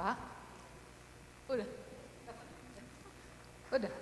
Kak, udah, udah.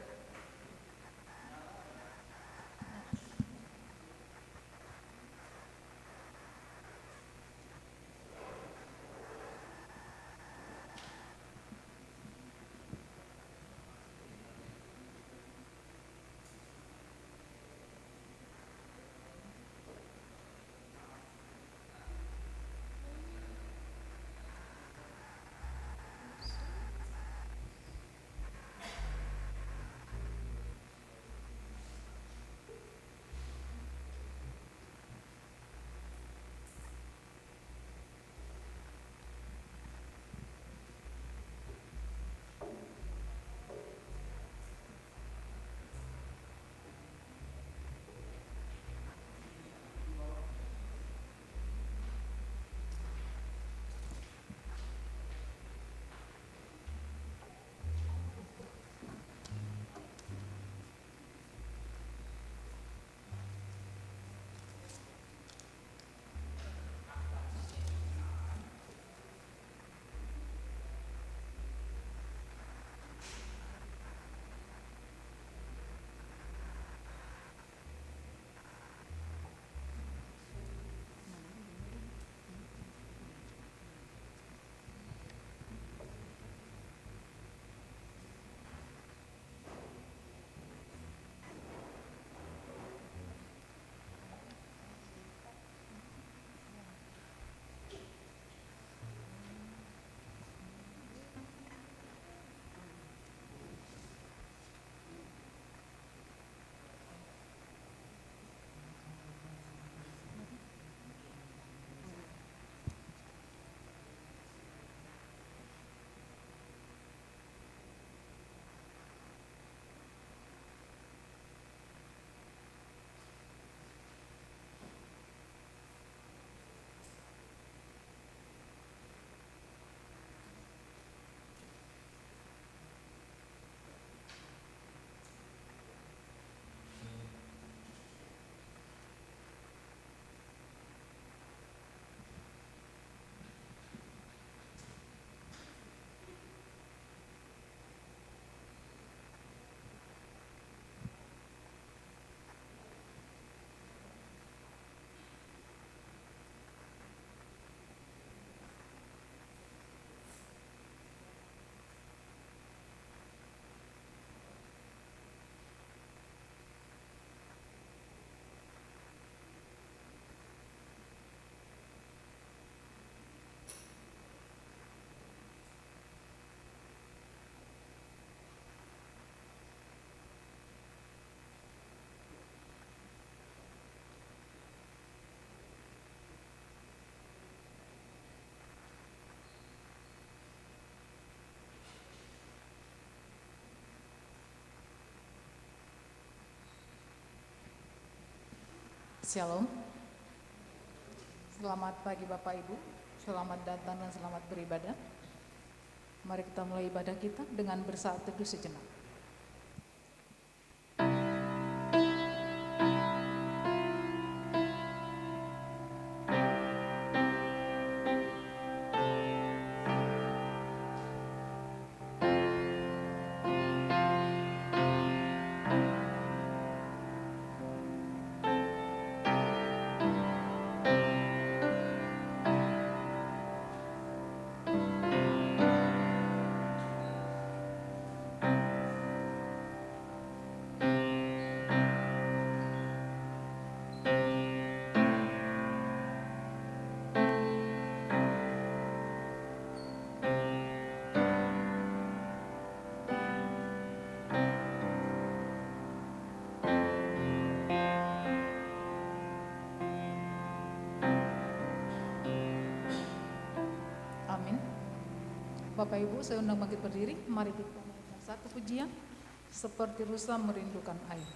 Shalom. Selamat pagi Bapak Ibu, selamat datang dan selamat beribadah. Mari kita mulai ibadah kita dengan bersaat teduh sejenak. Bapak Ibu, saya undang bangkit berdiri. Mari kita menyanyikan satu pujian, seperti rusa merindukan air.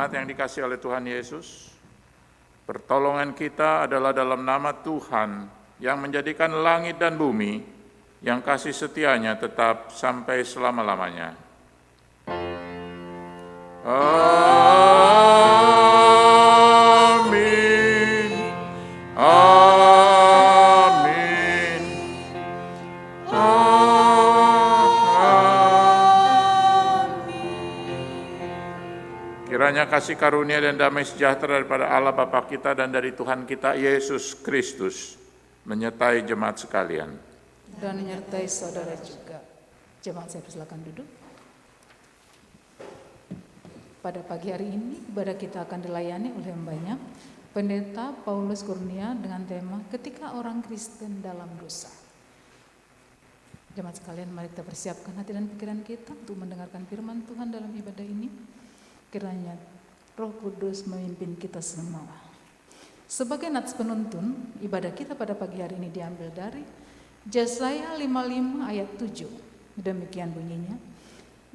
Jemaat yang dikasihi oleh Tuhan Yesus, pertolongan kita adalah dalam nama Tuhan yang menjadikan langit dan bumi, yang kasih setianya tetap sampai selama-lamanya. Amin. Amin. Kiranya kasih karunia dan damai sejahtera daripada Allah Bapa kita dan dari Tuhan kita Yesus Kristus menyertai jemaat sekalian. Dan menyertai saudara juga. Jemaat saya persilakan duduk. Pada pagi hari ini ibadah kita akan dilayani oleh Mbaknya Pendeta Paulus Kurnia dengan tema ketika orang Kristen dalam dosa. Jemaat sekalian, mari kita persiapkan hati dan pikiran kita untuk mendengarkan firman Tuhan dalam ibadah ini. Kiranya Roh Kudus memimpin kita semua. Sebagai nats penuntun, ibadah kita pada pagi hari ini diambil dari Yesaya 55 ayat 7. Demikian bunyinya.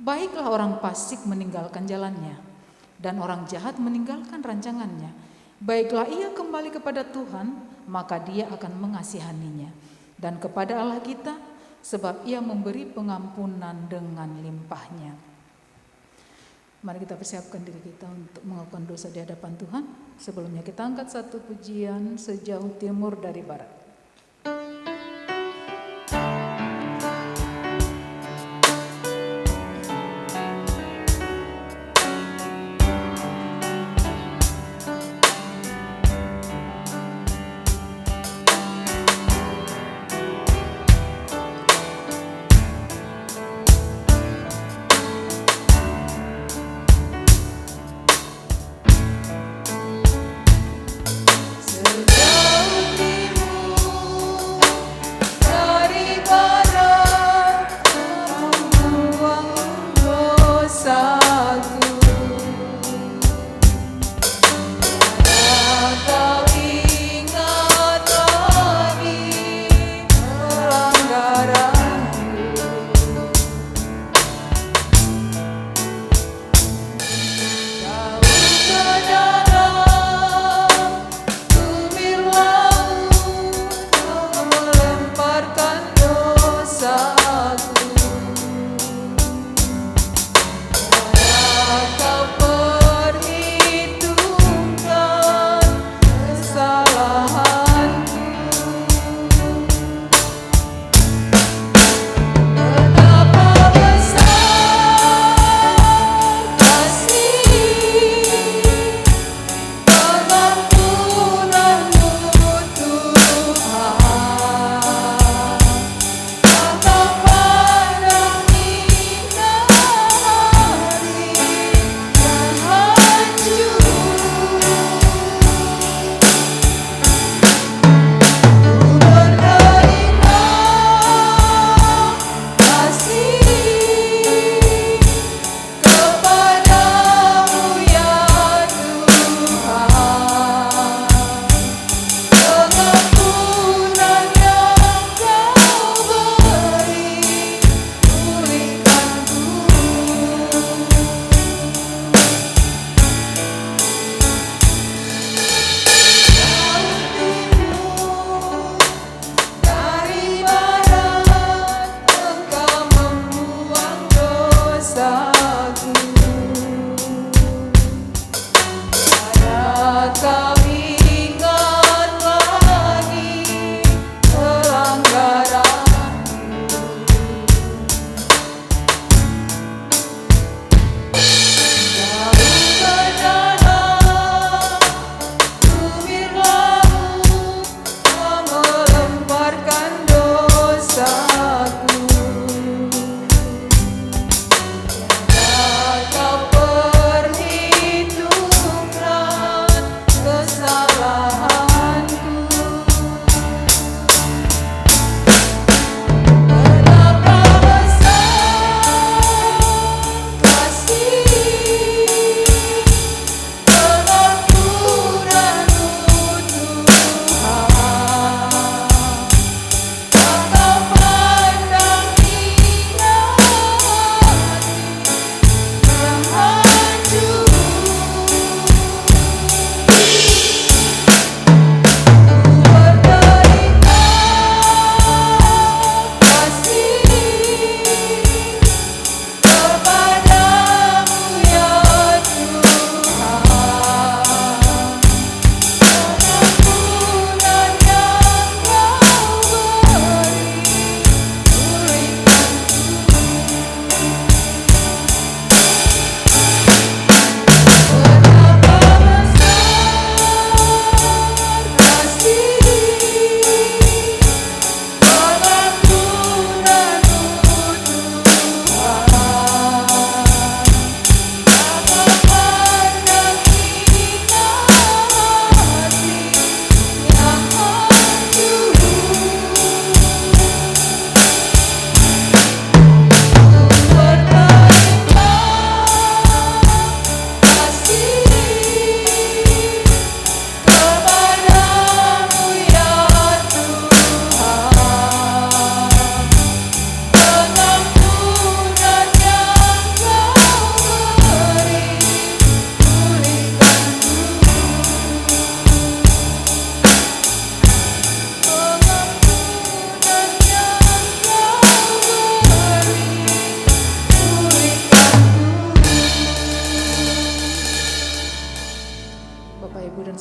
Baiklah orang fasik meninggalkan jalannya, dan orang jahat meninggalkan rancangannya. Baiklah ia kembali kepada Tuhan, maka Dia akan mengasihaninya. Dan kepada Allah kita, sebab Ia memberi pengampunan dengan limpahnya. Mari kita persiapkan diri kita untuk mengakukan dosa di hadapan Tuhan. Sebelumnya kita angkat satu pujian sejauh timur dari barat. Sejauh timur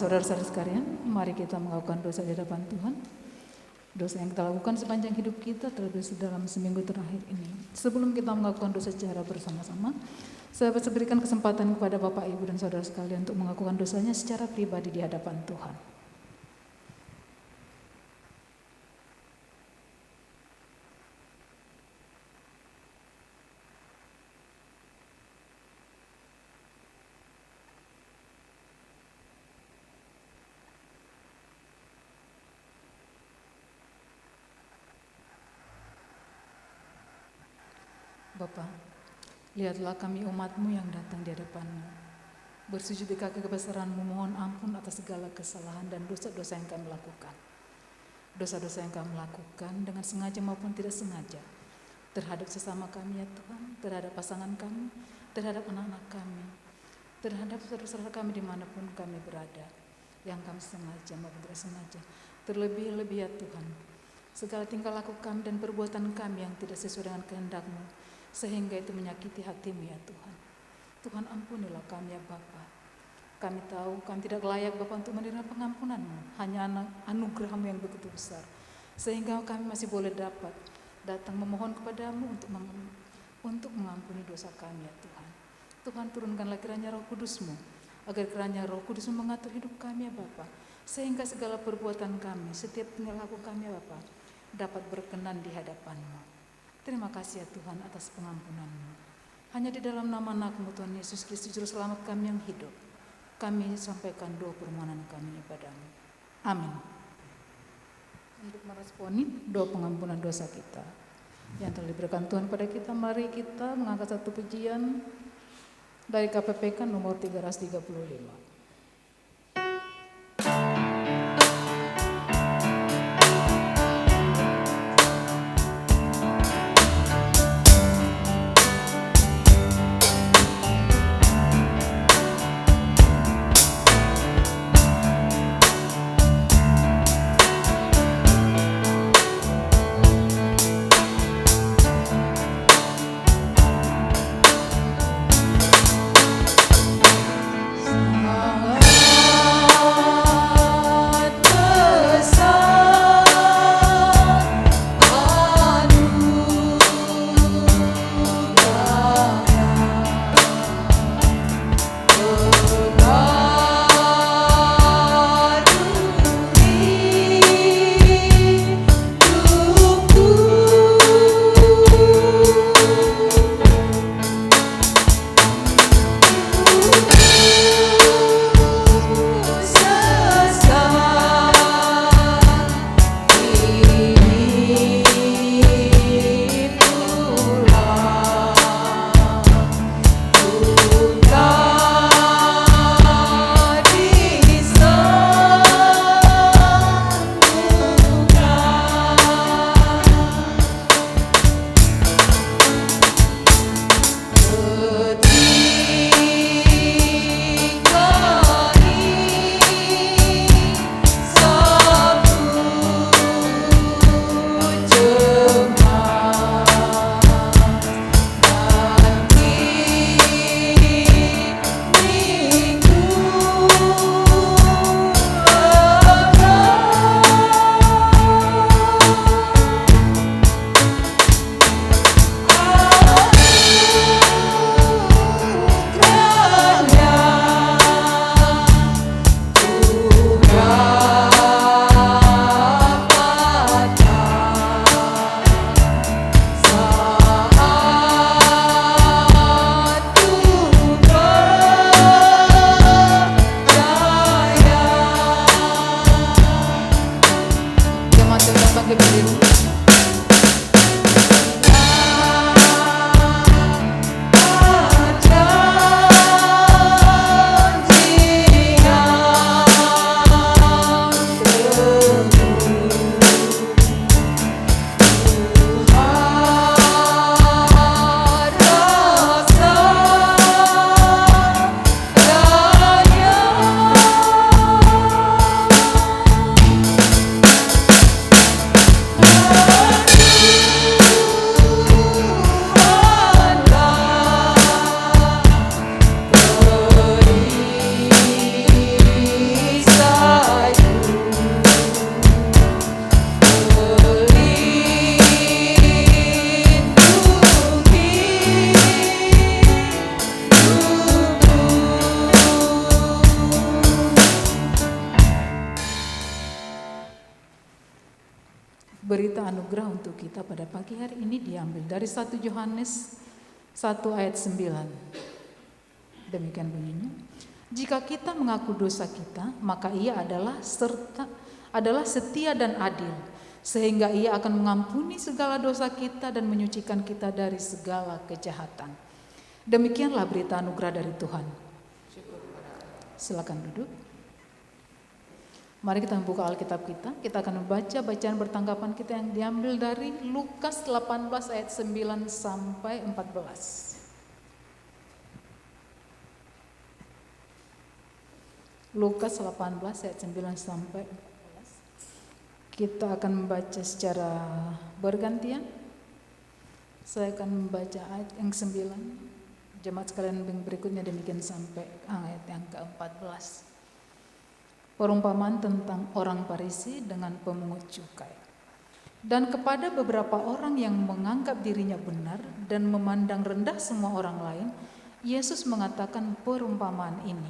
saudara-saudara sekalian, mari kita mengakukan dosa di hadapan Tuhan. Dosa yang kita lakukan sepanjang hidup kita, terlebih dalam seminggu terakhir ini. Sebelum kita mengakukan dosa secara bersama-sama, saya berikan kesempatan kepada Bapak, Ibu, dan saudara sekalian untuk mengakukan dosanya secara pribadi di hadapan Tuhan. Bapa, lihatlah kami umat-Mu yang datang di hadapan-Mu, bersujud di kaki kebesaran-Mu, mohon ampun atas segala kesalahan dan dosa-dosa yang kami lakukan. Dosa-dosa yang kami lakukan dengan sengaja maupun tidak sengaja, terhadap sesama kami ya Tuhan, terhadap pasangan kami, terhadap anak-anak kami, terhadap saudara-saudara kami dimanapun kami berada, yang kami sengaja maupun tidak sengaja. Terlebih-lebih ya Tuhan, segala tingkah laku kami dan perbuatan kami yang tidak sesuai dengan kehendak-Mu, sehingga itu menyakiti hati-Mu ya Tuhan. Tuhan, ampunilah kami ya Bapa. Kami tahu kami tidak layak Bapa untuk menerima pengampunan-Mu, hanya anugerah-Mu yang begitu besar, sehingga kami masih boleh dapat datang memohon kepada-Mu untuk mengampuni dosa kami ya Tuhan. Tuhan, turunkanlah kiranya Roh Kudus-Mu, agar kiranya Roh Kudus-Mu mengatur hidup kami ya Bapa, sehingga segala perbuatan kami, setiap tingkah laku kami ya Bapa, dapat berkenan di hadapan-Mu. Terima kasih ya Tuhan atas pengampunan-Mu. Hanya di dalam nama anak-Mu Tuhan Yesus Kristus Juru Selamat kami yang hidup, kami sampaikan doa permohonan kami kepada-Mu. Amin. Untuk meresponi doa pengampunan dosa kita yang telah diberikan Tuhan pada kita, mari kita mengangkat satu pujian dari KPPK nomor 335. Amin. berita anugerah untuk kita pada pagi hari ini diambil dari 1 Yohanes 1 ayat 9. Demikian bunyinya. Jika kita mengaku dosa kita, maka Ia adalah setia dan adil, sehingga Ia akan mengampuni segala dosa kita dan menyucikan kita dari segala kejahatan. Demikianlah berita anugerah dari Tuhan. Silakan duduk. Mari kita membuka Alkitab kita. Kita akan membaca bacaan bertanggapan kita yang diambil dari Lukas 18 ayat 9 sampai 14. Lukas 18 ayat 9 sampai 14. Kita akan membaca secara bergantian. Saya akan membaca ayat yang 9. Jemaat sekalian berikutnya demikian sampai ayat yang ke-14. Perumpamaan tentang orang Farisi dengan pemungut cukai. Dan kepada beberapa orang yang menganggap dirinya benar dan memandang rendah semua orang lain, Yesus mengatakan perumpamaan ini.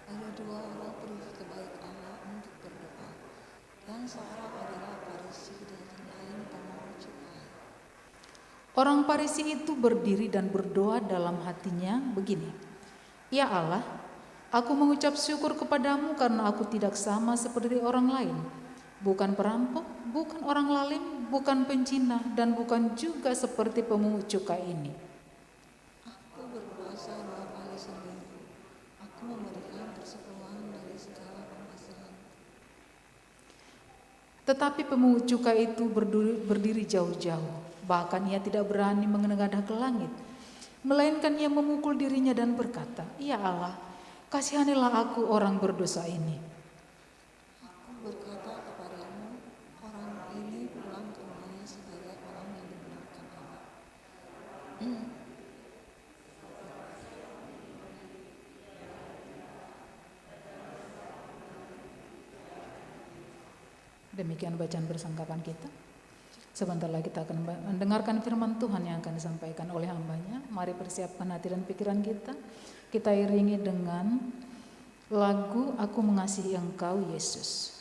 Ada dua orang pergi ke bait Allah untuk berdoa. Yang seorang adalah Farisi dan yang lain pemungut cukai. Orang Farisi itu berdiri dan berdoa dalam hatinya begini. Ya Allah, aku mengucap syukur kepadamu karena aku tidak sama seperti orang lain. Bukan perampok, bukan orang lalim, bukan pencina, dan bukan juga seperti pemungut cukai ini. Aku berpuasa 2 kali seminggu. Aku memberikan persepuluhan dari segala penghasilan. Tetapi pemungut cukai itu berdiri jauh-jauh. Bahkan ia tidak berani menengadah ke langit. Melainkan ia memukul dirinya dan berkata, Ya Allah, kasihanilah aku orang berdosa ini. Aku berkata kepadamu, orang ini pulang ke rumahnya sebagai orang yang dibenarkan Allah. Demikian bacaan bersangkapan kita. Sebentar lagi kita akan mendengarkan firman Tuhan yang akan disampaikan oleh hambanya. Mari persiapkan hati dan pikiran kita. Kita iringi dengan lagu Aku Mengasihi Engkau Yesus.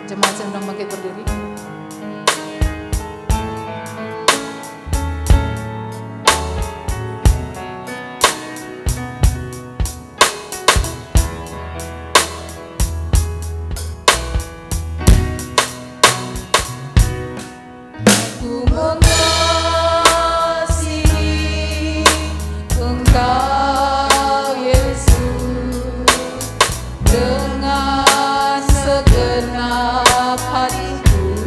Jemaat sedang bangkit berdiri. Dengan segenap hatiku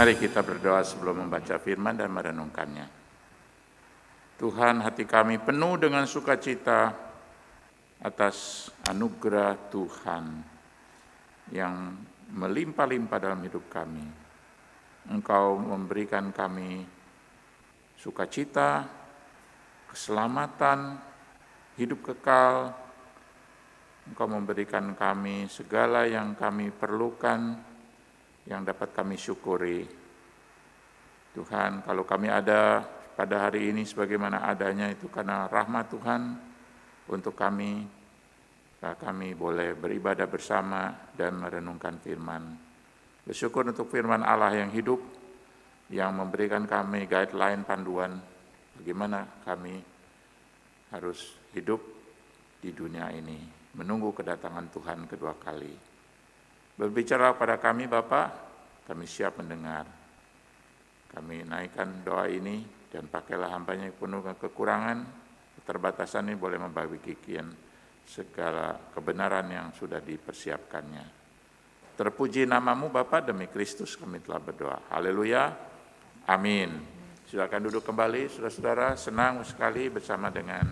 Mari kita berdoa sebelum membaca firman dan merenungkannya. Tuhan, hati kami penuh dengan sukacita atas anugerah Tuhan yang melimpah-limpah dalam hidup kami. Engkau memberikan kami sukacita, keselamatan, hidup kekal. Engkau memberikan kami segala yang kami perlukan, yang dapat kami syukuri. Tuhan, kalau kami ada pada hari ini sebagaimana adanya itu karena rahmat Tuhan untuk kami, kami boleh beribadah bersama dan merenungkan firman. Bersyukur untuk firman Allah yang hidup, yang memberikan kami guideline, panduan, bagaimana kami harus hidup di dunia ini, menunggu kedatangan Tuhan kedua kali. Berbicara pada kami Bapa, kami siap mendengar. Kami naikkan doa ini dan pakailah hamba-Nya yang penuh dengan kekurangan, keterbatasan ini boleh membagikan segala kebenaran yang sudah dipersiapkannya. Terpuji namamu Bapa, demi Kristus kami telah berdoa. Haleluya, amin. Silakan duduk kembali, saudara-saudara. Senang sekali bersama dengan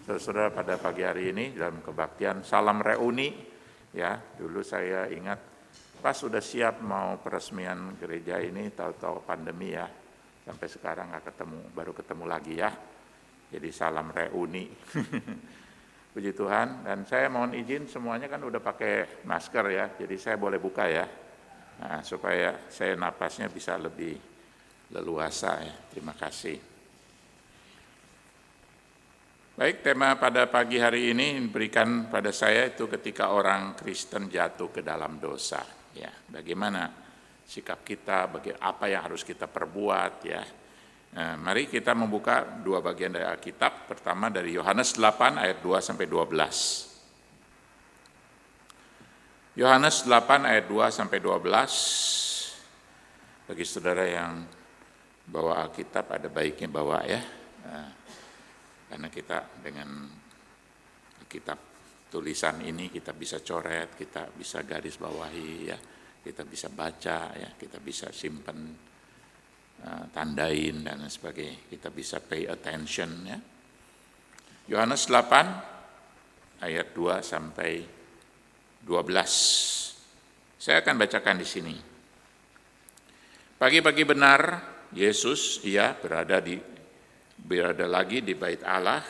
saudara-saudara pada pagi hari ini dalam kebaktian Salam Reuni. Ya, dulu saya ingat pas sudah siap mau peresmian gereja ini, tahu-tahu pandemi ya, sampai sekarang nggak ketemu, baru ketemu lagi ya. Jadi Salam Reuni. Puji Tuhan. Dan saya mohon izin, semuanya kan udah pakai masker ya, jadi saya boleh buka ya, nah, supaya saya napasnya bisa lebih leluasa ya. Terima kasih. Baik, tema pada pagi hari ini berikan pada saya itu ketika orang Kristen jatuh ke dalam dosa. Ya, bagaimana sikap kita, apa yang harus kita perbuat ya. Nah, mari kita membuka dua bagian dari Alkitab. Pertama dari Yohanes 8 ayat 2 sampai 12. Yohanes 8 ayat 2 sampai 12. Bagi saudara yang bawa Alkitab, ada baiknya bawa ya. Nah, karena kita dengan Alkitab tulisan ini kita bisa coret, kita bisa garis bawahi ya, kita bisa baca ya, kita bisa simpan, tandain dan sebagainya. Kita bisa pay attention ya. Yohanes 8 ayat 2 sampai 12. Saya akan bacakan di sini. Pagi-pagi benar Yesus berada lagi di bait Allah,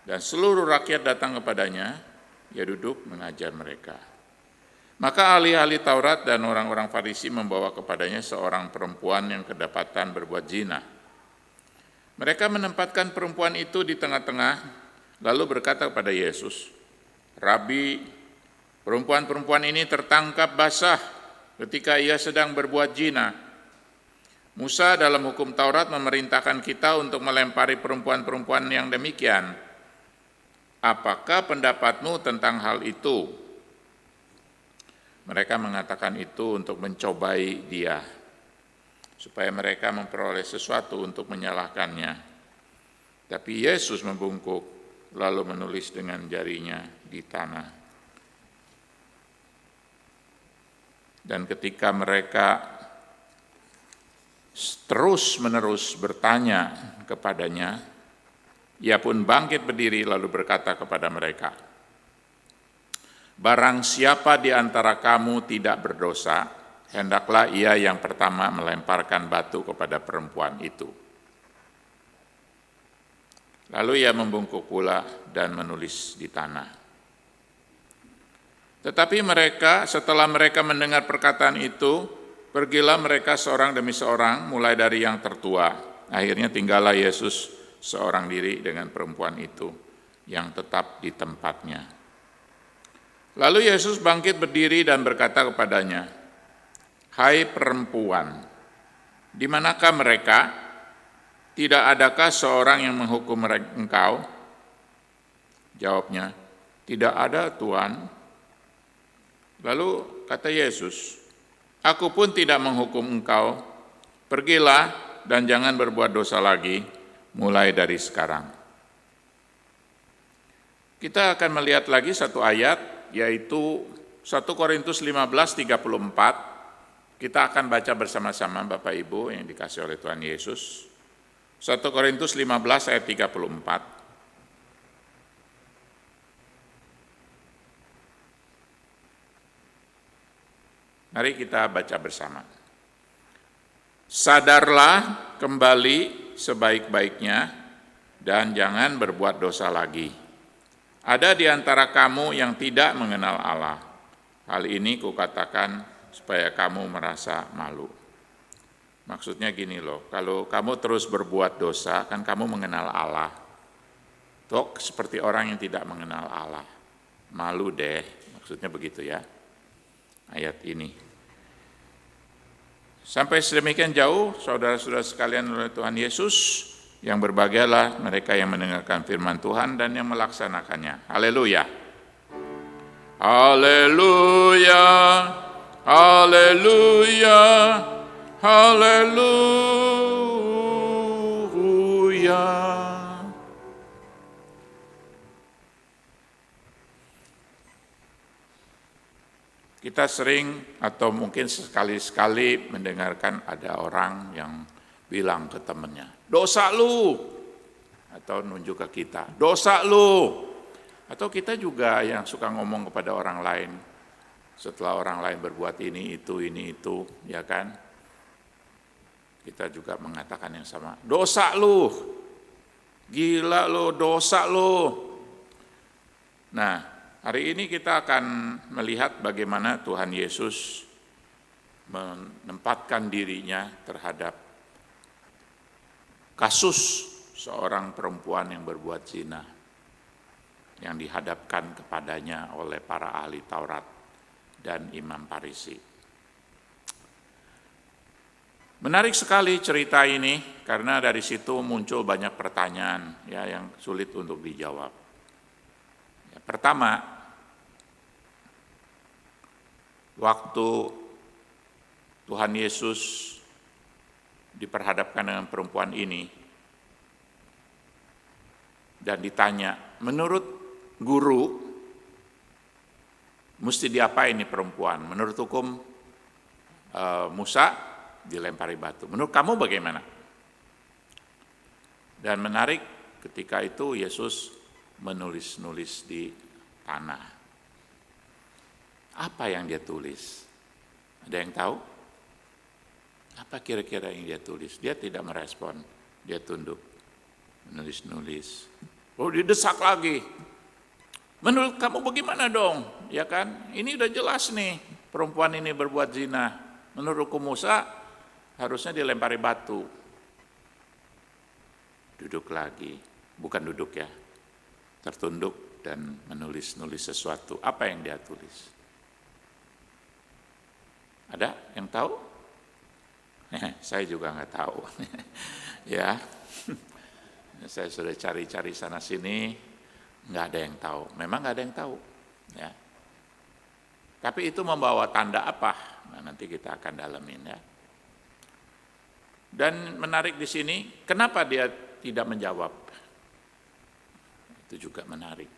dan seluruh rakyat datang kepadanya. Ia duduk mengajar mereka. Maka ahli-ahli Taurat dan orang-orang Farisi membawa kepadanya seorang perempuan yang kedapatan berbuat zina. Mereka menempatkan perempuan itu di tengah-tengah, lalu berkata kepada Yesus, "Rabi, perempuan-perempuan ini tertangkap basah ketika ia sedang berbuat zina. Musa dalam hukum Taurat memerintahkan kita untuk melempari perempuan-perempuan yang demikian. Apakah pendapatmu tentang hal itu?" Mereka mengatakan itu untuk mencobai dia, supaya mereka memperoleh sesuatu untuk menyalahkannya. Tapi Yesus membungkuk, lalu menulis dengan jarinya di tanah. Dan ketika mereka terus-menerus bertanya kepadanya, ia pun bangkit berdiri lalu berkata kepada mereka, "Barang siapa di antara kamu tidak berdosa, hendaklah ia yang pertama melemparkan batu kepada perempuan itu." Lalu ia membungkuk pula dan menulis di tanah. Tetapi mereka, setelah mereka mendengar perkataan itu, pergilah mereka seorang demi seorang, mulai dari yang tertua. Akhirnya tinggallah Yesus seorang diri dengan perempuan itu yang tetap di tempatnya. Lalu Yesus bangkit berdiri dan berkata kepadanya, "Hai perempuan, di manakah mereka? Tidak adakah seorang yang menghukum engkau?" Jawabnya, "Tidak ada, Tuan." Lalu kata Yesus, "Aku pun tidak menghukum engkau. Pergilah dan jangan berbuat dosa lagi, mulai dari sekarang." Kita akan melihat lagi satu ayat, yaitu 1 Korintus 15:34. Kita akan baca bersama-sama Bapak Ibu yang dikasih oleh Tuhan Yesus. 1 Korintus 15 ayat 34. Mari kita baca bersama. Sadarlah kembali sebaik-baiknya dan jangan berbuat dosa lagi. Ada di antara kamu yang tidak mengenal Allah. Hal ini kukatakan supaya kamu merasa malu. Maksudnya gini loh, kalau kamu terus berbuat dosa, kan kamu mengenal Allah. Tok seperti orang yang tidak mengenal Allah. Malu deh, maksudnya begitu ya. Ayat ini. Sampai sedemikian jauh, saudara-saudara sekalian oleh Tuhan Yesus, yang berbahagialah mereka yang mendengarkan firman Tuhan dan yang melaksanakannya. Haleluya. Haleluya. Haleluya. Haleluya. Kita sering atau mungkin sekali-sekali mendengarkan ada orang yang bilang ke temannya, dosa lu, atau nunjuk ke kita, dosa lu. Atau kita juga yang suka ngomong kepada orang lain, setelah orang lain berbuat ini, itu, ya kan? Kita juga mengatakan yang sama, dosa lu, gila lu, dosa lu. Nah, hari ini kita akan melihat bagaimana Tuhan Yesus menempatkan dirinya terhadap kasus seorang perempuan yang berbuat zina yang dihadapkan kepadanya oleh para ahli Taurat dan imam Farisi. Menarik sekali cerita ini karena dari situ muncul banyak pertanyaan ya yang sulit untuk dijawab. Pertama, waktu Tuhan Yesus diperhadapkan dengan perempuan ini dan ditanya, menurut guru, mesti diapain ini perempuan? Menurut hukum Musa, dilempari batu. Menurut kamu bagaimana? Dan menarik, ketika itu Yesus menulis-nulis di tanah. Apa yang dia tulis? Ada yang tahu? Apa kira-kira yang dia tulis? Dia tidak merespon, dia tunduk, menulis-nulis. Lalu didesak lagi. Menurut kamu bagaimana dong? Ya kan? Ini udah jelas nih, perempuan ini berbuat zina. Menurut hukum Musa, harusnya dilempari batu. Duduk lagi, bukan duduk ya, tertunduk dan menulis-nulis sesuatu. Apa yang dia tulis? Ada yang tahu? Saya juga nggak tahu. Ya, saya sudah cari-cari sana sini, nggak ada yang tahu. Memang nggak ada yang tahu. Ya. Tapi itu membawa tanda apa? Nah, nanti kita akan dalamin ya. Dan menarik di sini, kenapa dia tidak menjawab? Itu juga menarik.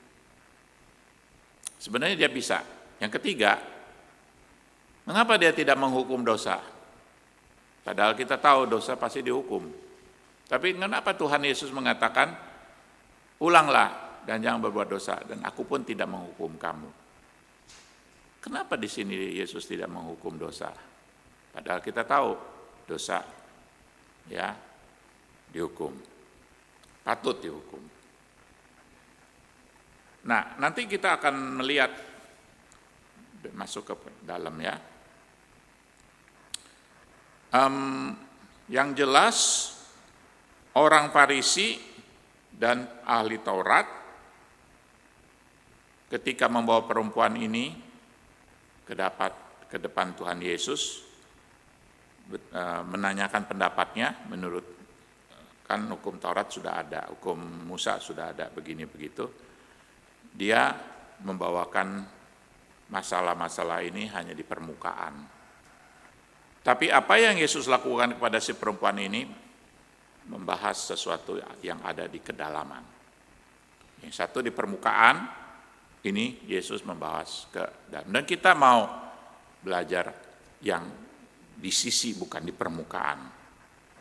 Sebenarnya dia bisa. Yang ketiga, mengapa dia tidak menghukum dosa? Padahal kita tahu dosa pasti dihukum. Tapi kenapa Tuhan Yesus mengatakan, ulanglah dan jangan berbuat dosa, dan aku pun tidak menghukum kamu. Kenapa di sini Yesus tidak menghukum dosa? Padahal kita tahu dosa ya dihukum, patut dihukum. Nah, nanti kita akan melihat masuk ke dalam ya. Yang jelas orang Farisi dan ahli Taurat ketika membawa perempuan ini ke depan Tuhan Yesus menanyakan pendapatnya menurut kan hukum Taurat sudah ada, hukum Musa sudah ada begini begitu. Dia membawakan masalah-masalah ini hanya di permukaan. Tapi apa yang Yesus lakukan kepada si perempuan ini membahas sesuatu yang ada di kedalaman. Yang satu di permukaan, ini Yesus membahas ke dalam. Dan kita mau belajar yang di sisi, bukan di permukaan.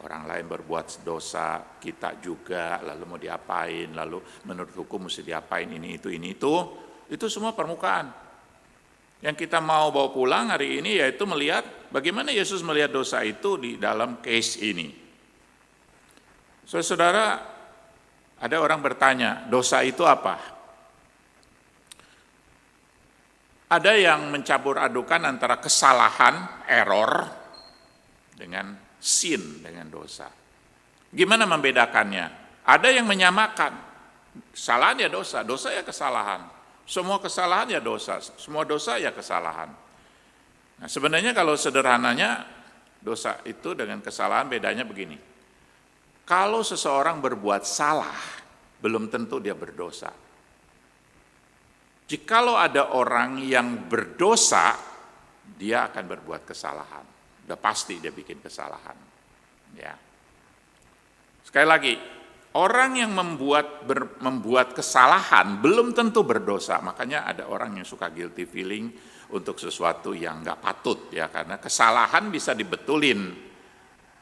Orang lain berbuat dosa, kita juga, lalu mau diapain, lalu menurut hukum mesti diapain, ini itu semua permukaan. Yang kita mau bawa pulang hari ini yaitu melihat bagaimana Yesus melihat dosa itu di dalam case ini. Saudara, ada orang bertanya, dosa itu apa? Ada yang mencampur adukan antara kesalahan, error, dengan sin, dengan dosa. Gimana membedakannya? Ada yang menyamakan, kesalahan ya dosa, dosa ya kesalahan. Semua kesalahan ya dosa, semua dosa ya kesalahan. Nah, sebenarnya kalau sederhananya, dosa itu dengan kesalahan bedanya begini. Kalau seseorang berbuat salah, belum tentu dia berdosa. Jikalau ada orang yang berdosa, dia akan berbuat kesalahan. Udah pasti dia bikin kesalahan. Ya. Sekali lagi, orang yang membuat kesalahan belum tentu berdosa. Makanya ada orang yang suka guilty feeling untuk sesuatu yang nggak patut, ya, karena kesalahan bisa dibetulin.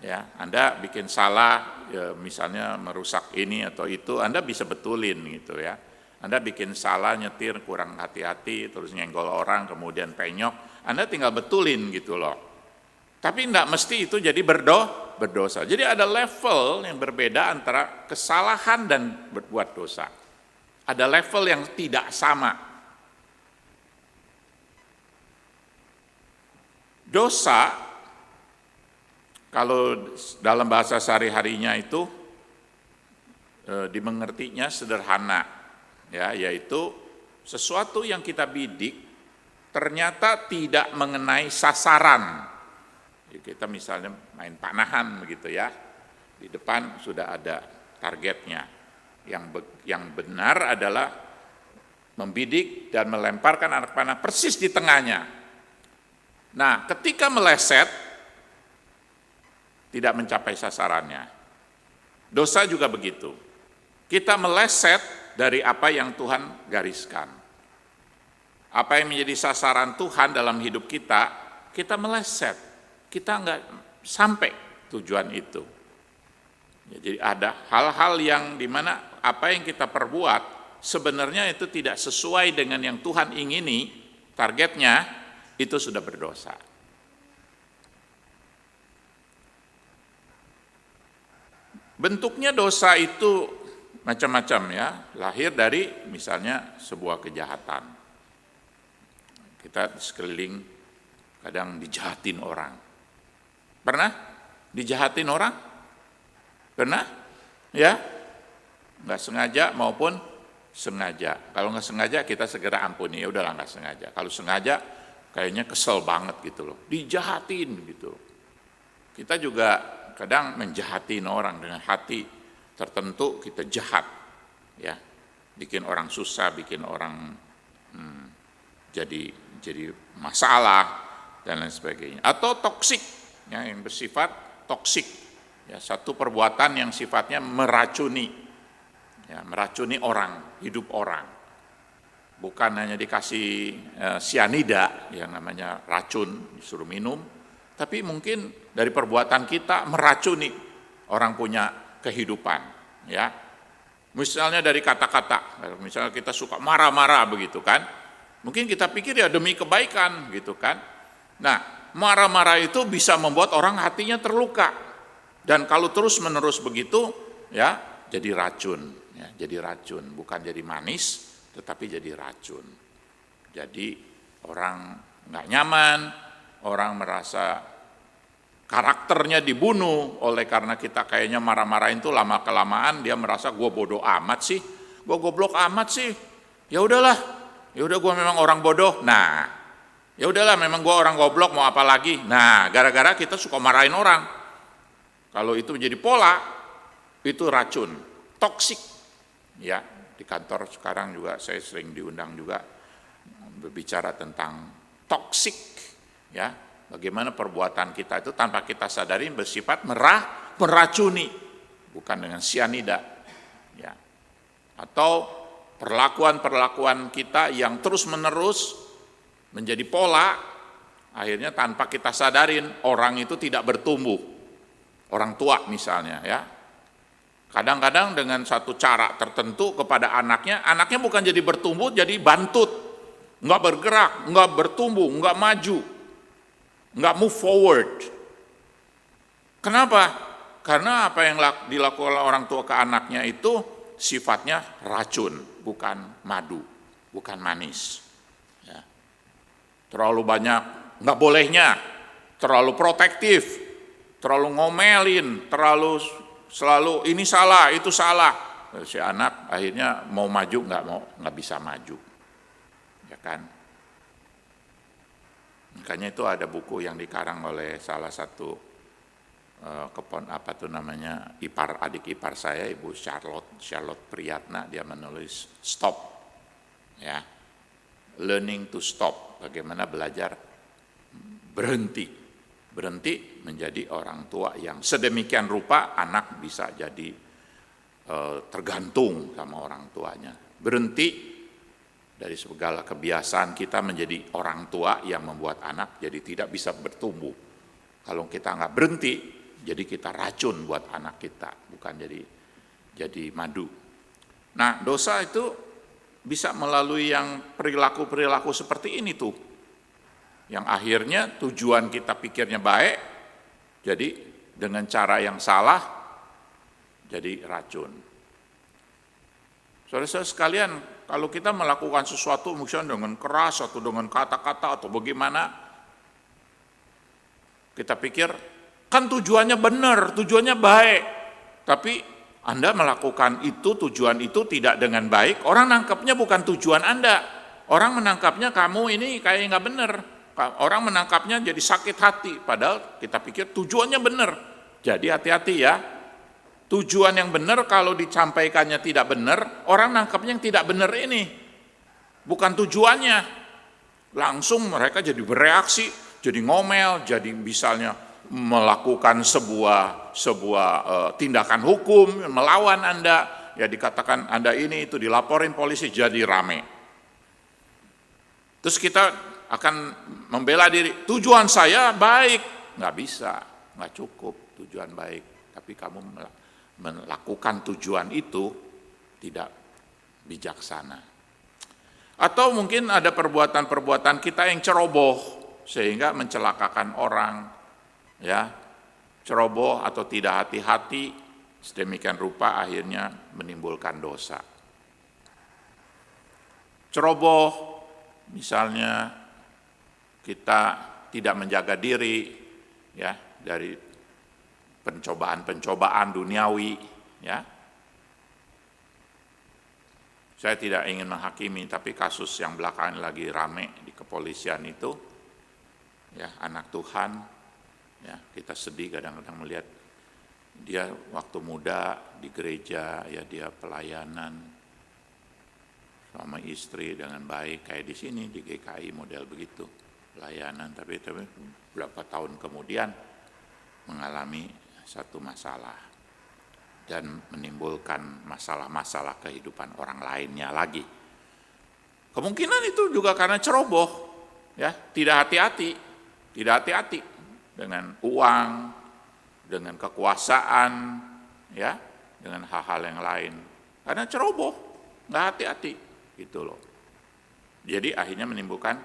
Ya, Anda bikin salah, ya, misalnya merusak ini atau itu, Anda bisa betulin gitu ya. Anda bikin salah, nyetir kurang hati-hati, terus nyenggol orang, kemudian penyok, Anda tinggal betulin gitu loh. Tapi tidak mesti itu jadi berdosa. Jadi ada level yang berbeda antara kesalahan dan berbuat dosa. Ada level yang tidak sama. Dosa, kalau dalam bahasa sehari-harinya itu dimengertinya sederhana, ya, yaitu sesuatu yang kita bidik ternyata tidak mengenai sasaran. Kita misalnya main panahan begitu ya, di depan sudah ada targetnya. Yang benar adalah membidik dan melemparkan anak panah persis di tengahnya. Nah, ketika meleset, tidak mencapai sasarannya. Dosa juga begitu. Kita meleset dari apa yang Tuhan gariskan. Apa yang menjadi sasaran Tuhan dalam hidup kita, kita meleset. Kita enggak sampai tujuan itu. Ya, jadi ada hal-hal yang dimana apa yang kita perbuat sebenarnya itu tidak sesuai dengan yang Tuhan ingini, targetnya, itu sudah berdosa. Bentuknya dosa itu macam-macam ya, lahir dari misalnya sebuah kejahatan. Kita di sekeliling kadang dijahatin orang. Pernah dijahatin orang? Pernah? Ya? Nggak sengaja maupun sengaja. Kalau nggak sengaja kita segera ampuni, ya udahlah nggak sengaja. Kalau sengaja kayaknya kesel banget gitu loh, dijahatin gitu. Kita juga kadang menjahatin orang dengan hati tertentu, kita jahat, ya, bikin orang susah, bikin orang jadi masalah dan lain sebagainya. Atau toksik. Ya, yang bersifat toksik, ya, satu perbuatan yang sifatnya meracuni, ya, meracuni orang, hidup orang, bukan hanya dikasih sianida yang namanya racun disuruh minum, tapi mungkin dari perbuatan kita meracuni orang punya kehidupan, ya, misalnya dari kata-kata, misalnya kita suka marah-marah begitu kan, mungkin kita pikir ya demi kebaikan gitu kan, nah. Marah-marah itu bisa membuat orang hatinya terluka. Dan kalau terus-menerus begitu, ya, jadi racun. Ya, jadi racun, bukan jadi manis, tetapi jadi racun. Jadi orang nggak nyaman, orang merasa karakternya dibunuh oleh karena kita kayaknya marah-marahin itu lama-kelamaan dia merasa gue bodoh amat sih, gue goblok amat sih. Ya udahlah, ya udah gue memang orang bodoh. Nah, ya udahlah memang gue orang goblok mau apa lagi. Nah, gara-gara kita suka marahin orang. Kalau itu menjadi pola, itu racun, toksik. Ya, di kantor sekarang juga saya sering diundang juga berbicara tentang toksik. Ya, bagaimana perbuatan kita itu tanpa kita sadari bersifat meracuni, bukan dengan sianida. Ya. Atau perlakuan-perlakuan kita yang terus-menerus menjadi pola akhirnya tanpa kita sadarin orang itu tidak bertumbuh. Orang tua misalnya ya. Kadang-kadang dengan satu cara tertentu kepada anaknya bukan jadi bertumbuh, jadi bantut. Enggak bergerak, enggak bertumbuh, enggak maju, enggak move forward. Kenapa? Karena apa yang dilakukan orang tua ke anaknya itu sifatnya racun, bukan madu, bukan manis. Ya. Terlalu banyak, nggak bolehnya, terlalu protektif, terlalu ngomelin, terlalu selalu ini salah, itu salah. Si anak akhirnya mau maju nggak bisa maju, ya kan? Makanya itu ada buku yang dikarang oleh salah satu adik ipar saya, Ibu Charlotte Priyatna. Dia menulis Stop, ya, Learning to Stop, bagaimana belajar berhenti menjadi orang tua yang sedemikian rupa anak bisa jadi tergantung sama orang tuanya. Berhenti dari segala kebiasaan kita menjadi orang tua yang membuat anak jadi tidak bisa bertumbuh. Kalau kita nggak berhenti, jadi kita racun buat anak kita, bukan jadi madu. Nah, dosa itu bisa melalui yang perilaku-perilaku seperti ini tuh. Yang akhirnya tujuan kita pikirnya baik, jadi dengan cara yang salah, jadi racun. Saudara-saudara sekalian, kalau kita melakukan sesuatu misalnya dengan keras atau dengan kata-kata atau bagaimana, kita pikir, kan tujuannya benar, tujuannya baik, tapi Anda melakukan itu, tujuan itu tidak dengan baik, orang nangkapnya bukan tujuan Anda, orang menangkapnya kamu ini kayak nggak benar, orang menangkapnya jadi sakit hati, padahal kita pikir tujuannya benar. Jadi hati-hati ya, tujuan yang benar kalau disampaikannya tidak benar, orang nangkapnya yang tidak benar ini, bukan tujuannya, langsung mereka jadi bereaksi, jadi ngomel, jadi misalnya melakukan sebuah tindakan hukum, melawan Anda, ya dikatakan Anda ini itu dilaporin polisi, jadi rame. Terus kita akan membela diri, tujuan saya baik, nggak bisa, nggak cukup tujuan baik, tapi kamu melakukan tujuan itu tidak bijaksana. Atau mungkin ada perbuatan-perbuatan kita yang ceroboh, sehingga mencelakakan orang, ya, ceroboh atau tidak hati-hati, sedemikian rupa akhirnya menimbulkan dosa. Ceroboh, misalnya kita tidak menjaga diri, ya, dari pencobaan duniawi, ya. Saya tidak ingin menghakimi, tapi kasus yang belakangan lagi rame di kepolisian itu, ya, anak Tuhan. Ya, kita sedih kadang-kadang melihat dia waktu muda di gereja, ya dia pelayanan sama istri dengan baik, kayak di sini di GKI model begitu, pelayanan, tapi berapa tahun kemudian mengalami satu masalah dan menimbulkan masalah-masalah kehidupan orang lainnya lagi. Kemungkinan itu juga karena ceroboh, ya, tidak hati-hati dengan uang, dengan kekuasaan, ya, dengan hal-hal yang lain. Karena ceroboh, nggak hati-hati, gitu loh. Jadi akhirnya menimbulkan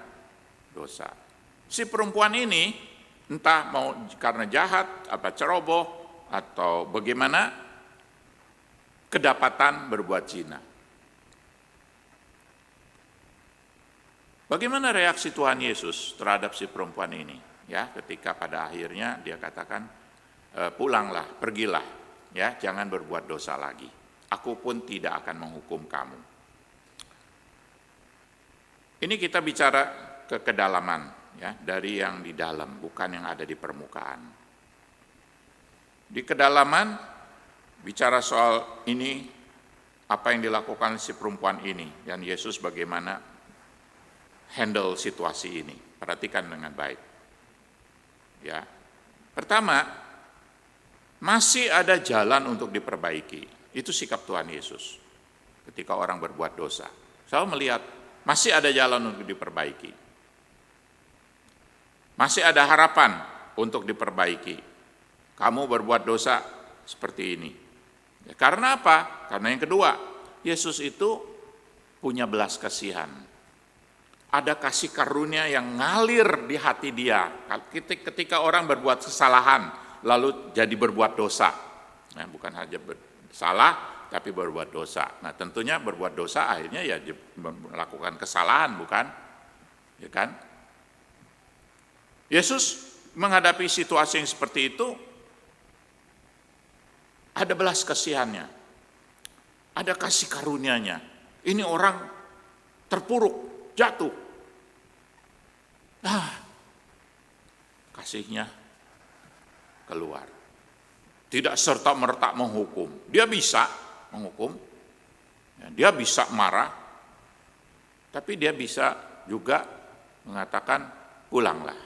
dosa. Si perempuan ini entah mau karena jahat, apa ceroboh, atau bagaimana, kedapatan berbuat zina. Bagaimana reaksi Tuhan Yesus terhadap si perempuan ini? Ya, ketika pada akhirnya dia katakan, pulanglah, pergilah, ya, jangan berbuat dosa lagi. Aku pun tidak akan menghukum kamu. Ini kita bicara ke kedalaman, ya, dari yang di dalam, bukan yang ada di permukaan. Di kedalaman bicara soal ini, apa yang dilakukan si perempuan ini, dan Yesus bagaimana handle situasi ini. Perhatikan dengan baik. Ya, pertama, masih ada jalan untuk diperbaiki. Itu sikap Tuhan Yesus ketika orang berbuat dosa. Saya melihat masih ada jalan untuk diperbaiki. Masih ada harapan untuk diperbaiki. Kamu berbuat dosa seperti ini. Ya, karena apa? Karena yang kedua, Yesus itu punya belas kasihan. Ada kasih karunia yang ngalir di hati dia. Ketika orang berbuat kesalahan, lalu jadi berbuat dosa. Nah, bukan hanya salah, tapi berbuat dosa. Nah, tentunya berbuat dosa akhirnya ya melakukan kesalahan, bukan? Ya kan? Yesus menghadapi situasi yang seperti itu, ada belas kasihannya, ada kasih karunia-Nya. Ini orang terpuruk, jatuh. Kasihnya keluar. Tidak serta-merta menghukum. Dia bisa menghukum, dia bisa marah, tapi dia bisa juga mengatakan, pulanglah,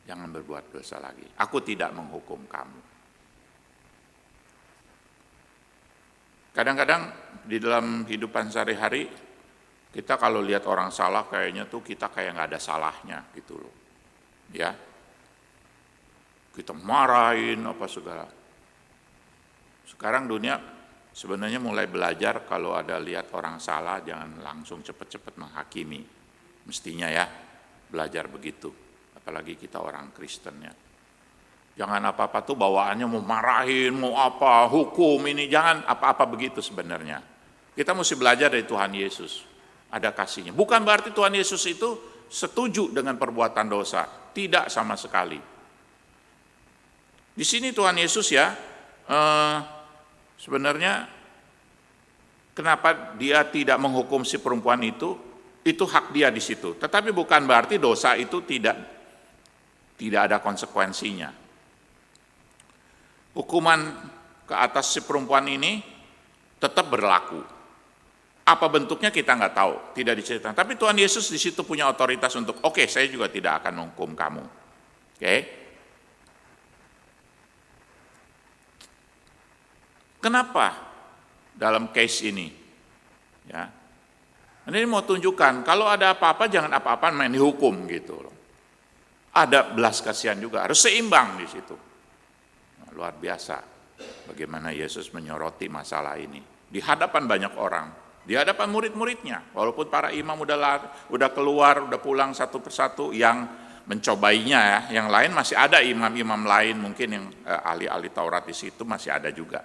jangan berbuat dosa lagi. Aku tidak menghukum kamu. Kadang-kadang di dalam kehidupan sehari-hari, kita kalau lihat orang salah kayaknya tuh kita kayak nggak ada salahnya gitu loh. Ya, kita marahin apa segala. Sekarang dunia sebenarnya mulai belajar kalau ada lihat orang salah jangan langsung cepat-cepat menghakimi. Mestinya ya belajar begitu, apalagi kita orang Kristen ya. Jangan apa-apa tuh bawaannya mau marahin, mau apa, hukum ini, jangan apa-apa begitu sebenarnya. Kita mesti belajar dari Tuhan Yesus, ada kasihnya. Bukan berarti Tuhan Yesus itu setuju dengan perbuatan dosa, tidak sama sekali. Di sini Tuhan Yesus ya, sebenarnya kenapa dia tidak menghukum si perempuan itu hak dia di situ. Tetapi bukan berarti dosa itu tidak ada konsekuensinya. Hukuman ke atas si perempuan ini tetap berlaku. Apa bentuknya kita nggak tahu, tidak diceritakan. Tapi Tuhan Yesus di situ punya otoritas untuk, oke, saya juga tidak akan menghukum kamu. Oke? Kenapa dalam case ini? Ya, ini mau tunjukkan kalau ada apa-apa jangan apa-apa main dihukum gitu loh. Ada belas kasihan juga, harus seimbang di situ. Luar biasa bagaimana Yesus menyoroti masalah ini di hadapan banyak orang, di hadapan murid-muridnya. Walaupun para imam udah keluar, udah pulang satu persatu yang mencobainya ya, yang lain masih ada imam-imam lain mungkin yang ahli-ahli Taurat di situ masih ada juga.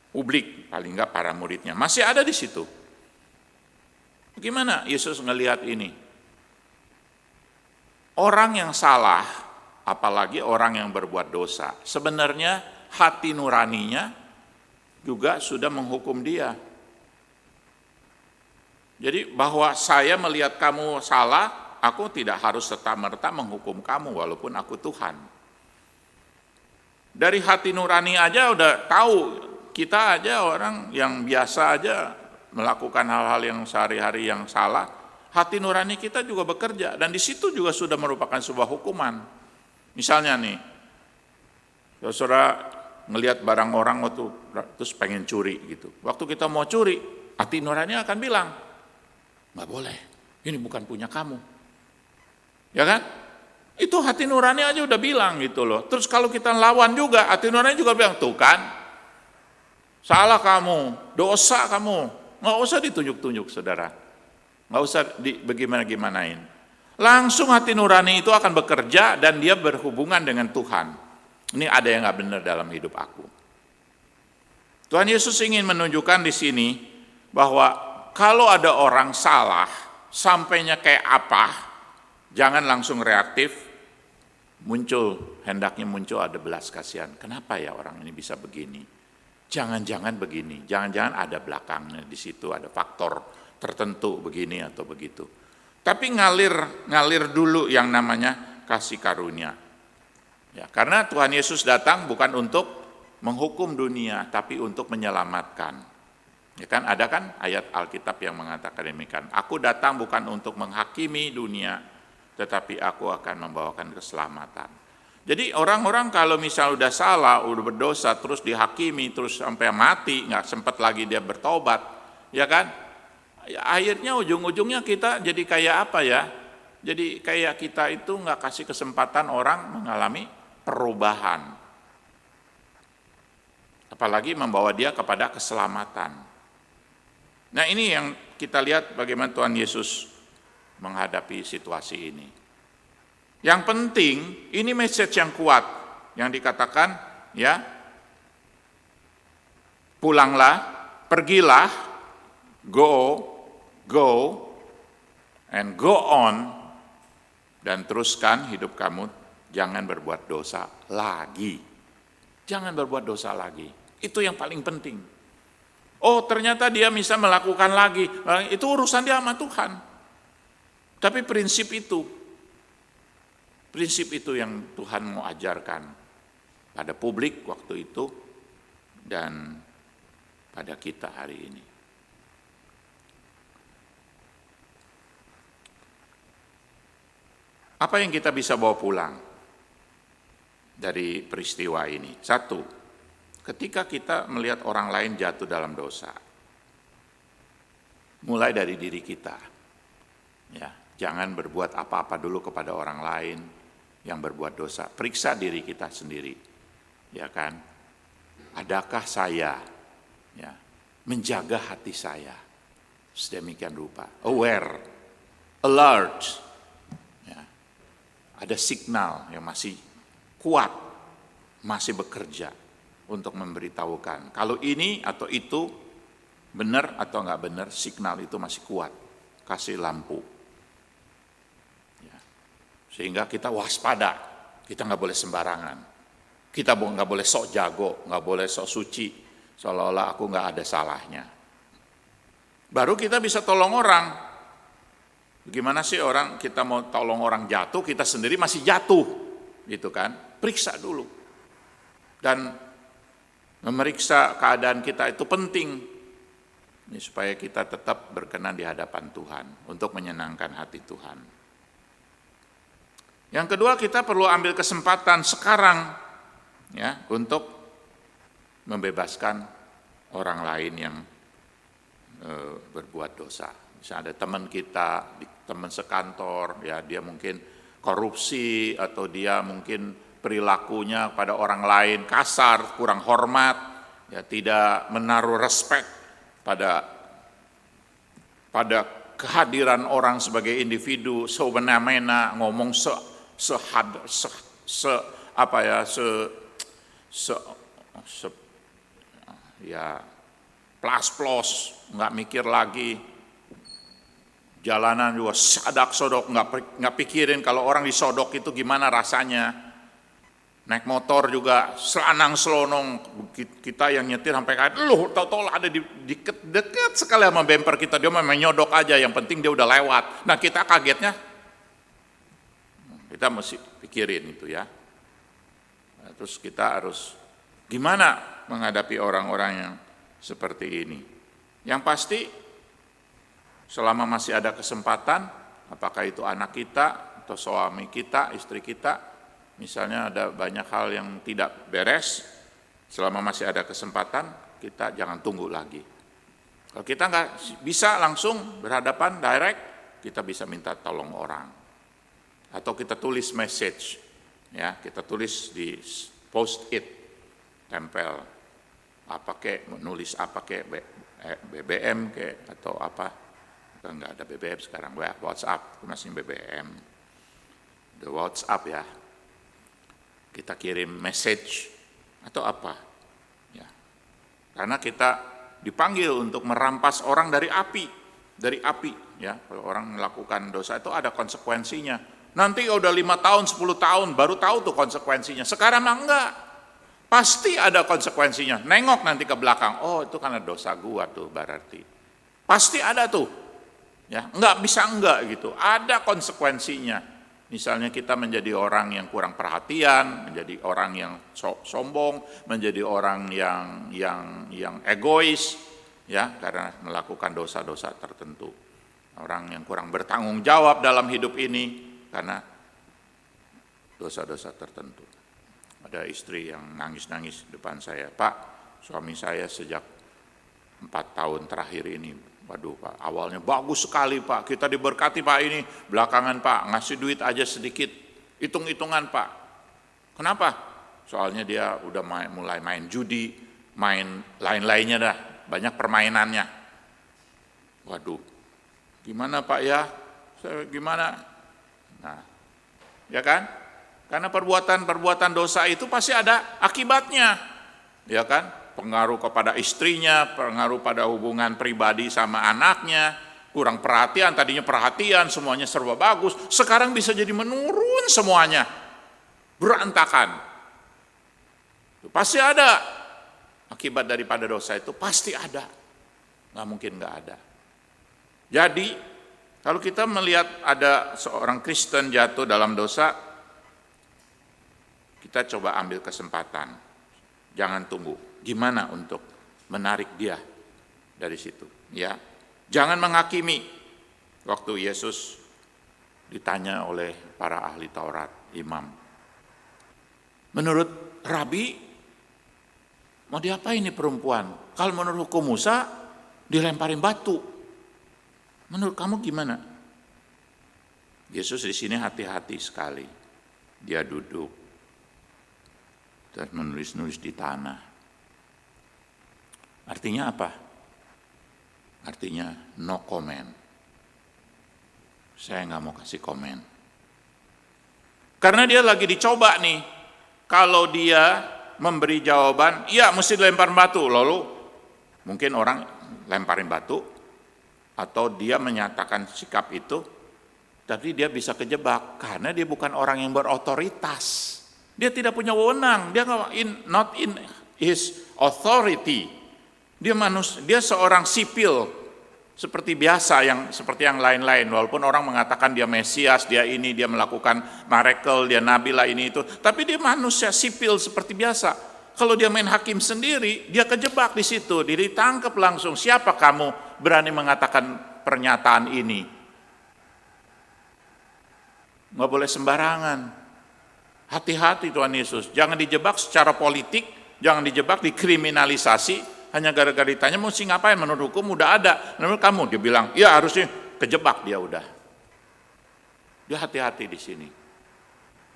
Publik paling enggak para muridnya masih ada di situ. Bagaimana Yesus ngelihat ini? Orang yang salah, apalagi orang yang berbuat dosa, sebenarnya hati nuraninya juga sudah menghukum dia. Jadi bahwa saya melihat kamu salah, aku tidak harus serta-merta menghukum kamu walaupun aku Tuhan. Dari hati nurani aja udah tahu, kita aja orang yang biasa aja melakukan hal-hal yang sehari-hari yang salah, hati nurani kita juga bekerja dan di situ juga sudah merupakan sebuah hukuman. Misalnya nih, saudara ngelihat barang orang waktu terus pengen curi gitu. Waktu kita mau curi, hati nurani akan bilang, nggak boleh, ini bukan punya kamu. Ya kan? Itu hati nurani aja udah bilang gitu loh. Terus kalau kita lawan juga, hati nurani juga bilang, tuh kan, salah kamu, dosa kamu. Nggak usah ditunjuk-tunjuk saudara. Nggak usah bagaimana-gimanain. Langsung hati nurani itu akan bekerja dan dia berhubungan dengan Tuhan. Ini ada yang nggak benar dalam hidup aku. Tuhan Yesus ingin menunjukkan di sini bahwa kalau ada orang salah, sampainya kayak apa, jangan langsung reaktif, hendaknya muncul ada belas kasihan. Kenapa ya orang ini bisa begini? Jangan-jangan begini, jangan-jangan ada belakangnya di situ, ada faktor tertentu begini atau begitu. Tapi ngalir dulu yang namanya kasih karunia. Ya, karena Tuhan Yesus datang bukan untuk menghukum dunia, tapi untuk menyelamatkan. Ya kan, ada kan ayat Alkitab yang mengatakan demikian. Aku datang bukan untuk menghakimi dunia, tetapi aku akan membawakan keselamatan. Jadi orang-orang kalau misal udah salah, udah berdosa, terus dihakimi, terus sampai mati, nggak sempat lagi dia bertobat, ya kan? Ya, akhirnya ujung-ujungnya kita jadi kayak apa ya? Jadi kayak kita itu nggak kasih kesempatan orang mengalami perubahan. Apalagi membawa dia kepada keselamatan. Nah ini yang kita lihat bagaimana Tuhan Yesus menghadapi situasi ini. Yang penting, ini message yang kuat, yang dikatakan, ya, pulanglah, pergilah, go, and go on, dan teruskan hidup kamu, jangan berbuat dosa lagi. Jangan berbuat dosa lagi. Itu yang paling penting. Oh ternyata dia bisa melakukan lagi, itu urusan dia sama Tuhan. Tapi prinsip itu yang Tuhan mau ajarkan pada publik waktu itu dan pada kita hari ini. Apa yang kita bisa bawa pulang dari peristiwa ini? Satu, ketika kita melihat orang lain jatuh dalam dosa, mulai dari diri kita, ya, jangan berbuat apa-apa dulu kepada orang lain yang berbuat dosa. Periksa diri kita sendiri, ya kan? Adakah saya, ya, menjaga hati saya sedemikian rupa? Aware, alert, ya. Ada signal yang masih kuat, masih bekerja untuk memberitahukan kalau ini atau itu benar atau enggak benar, signal itu masih kuat, kasih lampu. Ya. Sehingga kita waspada, kita enggak boleh sembarangan. Kita enggak boleh sok jago, enggak boleh sok suci, seolah-olah aku enggak ada salahnya. Baru kita bisa tolong orang. Bagaimana sih orang, kita mau tolong orang jatuh, kita sendiri masih jatuh, gitu kan? Periksa dulu. Dan memeriksa keadaan kita itu penting, ini supaya kita tetap berkenan di hadapan Tuhan, untuk menyenangkan hati Tuhan. Yang kedua, kita perlu ambil kesempatan sekarang, ya, untuk membebaskan orang lain yang berbuat dosa. Misalnya ada teman kita, teman sekantor, ya, dia mungkin korupsi atau dia mungkin perilakunya pada orang lain kasar, kurang hormat, ya, tidak menaruh respect pada kehadiran orang sebagai individu, semena-mena ngomong plas-plos, nggak mikir lagi. Jalanan juga sadak-sodok, nggak pikirin kalau orang disodok itu gimana rasanya. Naik motor juga selanang selonong, kita yang nyetir sampai kayak, loh tau-tau ada di deket sekali sama bumper kita, dia memang nyodok aja, yang penting dia udah lewat. Nah kita kagetnya, kita mesti pikirin itu ya. Nah, terus kita harus gimana menghadapi orang-orang yang seperti ini. Yang pasti, selama masih ada kesempatan, apakah itu anak kita, atau suami kita, istri kita, misalnya ada banyak hal yang tidak beres, selama masih ada kesempatan, kita jangan tunggu lagi. Kalau kita nggak bisa langsung berhadapan direct, kita bisa minta tolong orang. Atau kita tulis message, ya, kita tulis di post-it, tempel, apa kek, nulis apa kek, BBM kek, atau apa. Enggak ada BBM sekarang, WhatsApp, masih BBM. The WhatsApp ya. Kita kirim message atau apa. Ya. Karena kita dipanggil untuk merampas orang dari api. Ya. Kalau orang melakukan dosa itu ada konsekuensinya. Nanti udah 5 tahun, 10 tahun, baru tahu tuh konsekuensinya. Sekarang mah enggak. Pasti ada konsekuensinya. Nengok nanti ke belakang, oh itu karena dosa gua tuh berarti. Pasti ada tuh. Ya, enggak bisa enggak gitu. Ada konsekuensinya. Misalnya kita menjadi orang yang kurang perhatian, menjadi orang yang sombong, menjadi orang yang egois, ya, karena melakukan dosa-dosa tertentu. Orang yang kurang bertanggung jawab dalam hidup ini karena dosa-dosa tertentu. Ada istri yang nangis-nangis depan saya, Pak, suami saya sejak 4 tahun terakhir ini Waduh Pak, awalnya bagus sekali Pak, kita diberkati Pak ini, belakangan Pak ngasih duit aja sedikit, hitung-hitungan Pak. Kenapa? Soalnya dia udah mulai main judi, main lain-lainnya dah, banyak permainannya. Waduh, gimana Pak ya? Gimana? Nah, ya kan? Karena perbuatan dosa itu pasti ada akibatnya, ya kan? Pengaruh kepada istrinya, pengaruh pada hubungan pribadi sama anaknya, kurang perhatian, tadinya perhatian, semuanya serba bagus, sekarang bisa jadi menurun semuanya, berantakan. Pasti ada akibat daripada dosa itu, pasti ada, nggak mungkin nggak ada. Jadi kalau kita melihat ada seorang Kristen jatuh dalam dosa, kita coba ambil kesempatan, jangan tunggu. Gimana untuk menarik dia dari situ? Ya, jangan menghakimi. Waktu Yesus ditanya oleh para ahli Taurat, imam, menurut Rabi, mau diapain ini perempuan? Kalau menurut hukum Musa, dilemparin batu. Menurut kamu gimana? Yesus di sini hati-hati sekali. Dia duduk dan menulis-nulis di tanah. Artinya apa? Artinya no comment. Saya nggak mau kasih komen. Karena dia lagi dicoba nih. Kalau dia memberi jawaban, iya mesti dilempar batu. Lalu mungkin orang lemparin batu, atau dia menyatakan sikap itu, tapi dia bisa kejebak karena dia bukan orang yang berotoritas. Dia tidak punya wewenang. Dia not in his authority. Dia seorang sipil seperti biasa, seperti yang lain-lain. Walaupun orang mengatakan dia Mesias, dia ini, dia melakukan miracle, dia nabi lah ini itu. Tapi dia manusia sipil seperti biasa. Kalau dia main hakim sendiri, dia kejebak di situ, dia ditangkap langsung. Siapa kamu berani mengatakan pernyataan ini? Nggak boleh sembarangan. Hati-hati Tuhan Yesus, jangan dijebak secara politik, jangan dijebak dikriminalisasi. Hanya gara-gara ditanya mesti ngapain, menurut hukum udah ada, menurut kamu, dia bilang, ya harusnya, kejebak dia udah. Dia hati-hati di sini.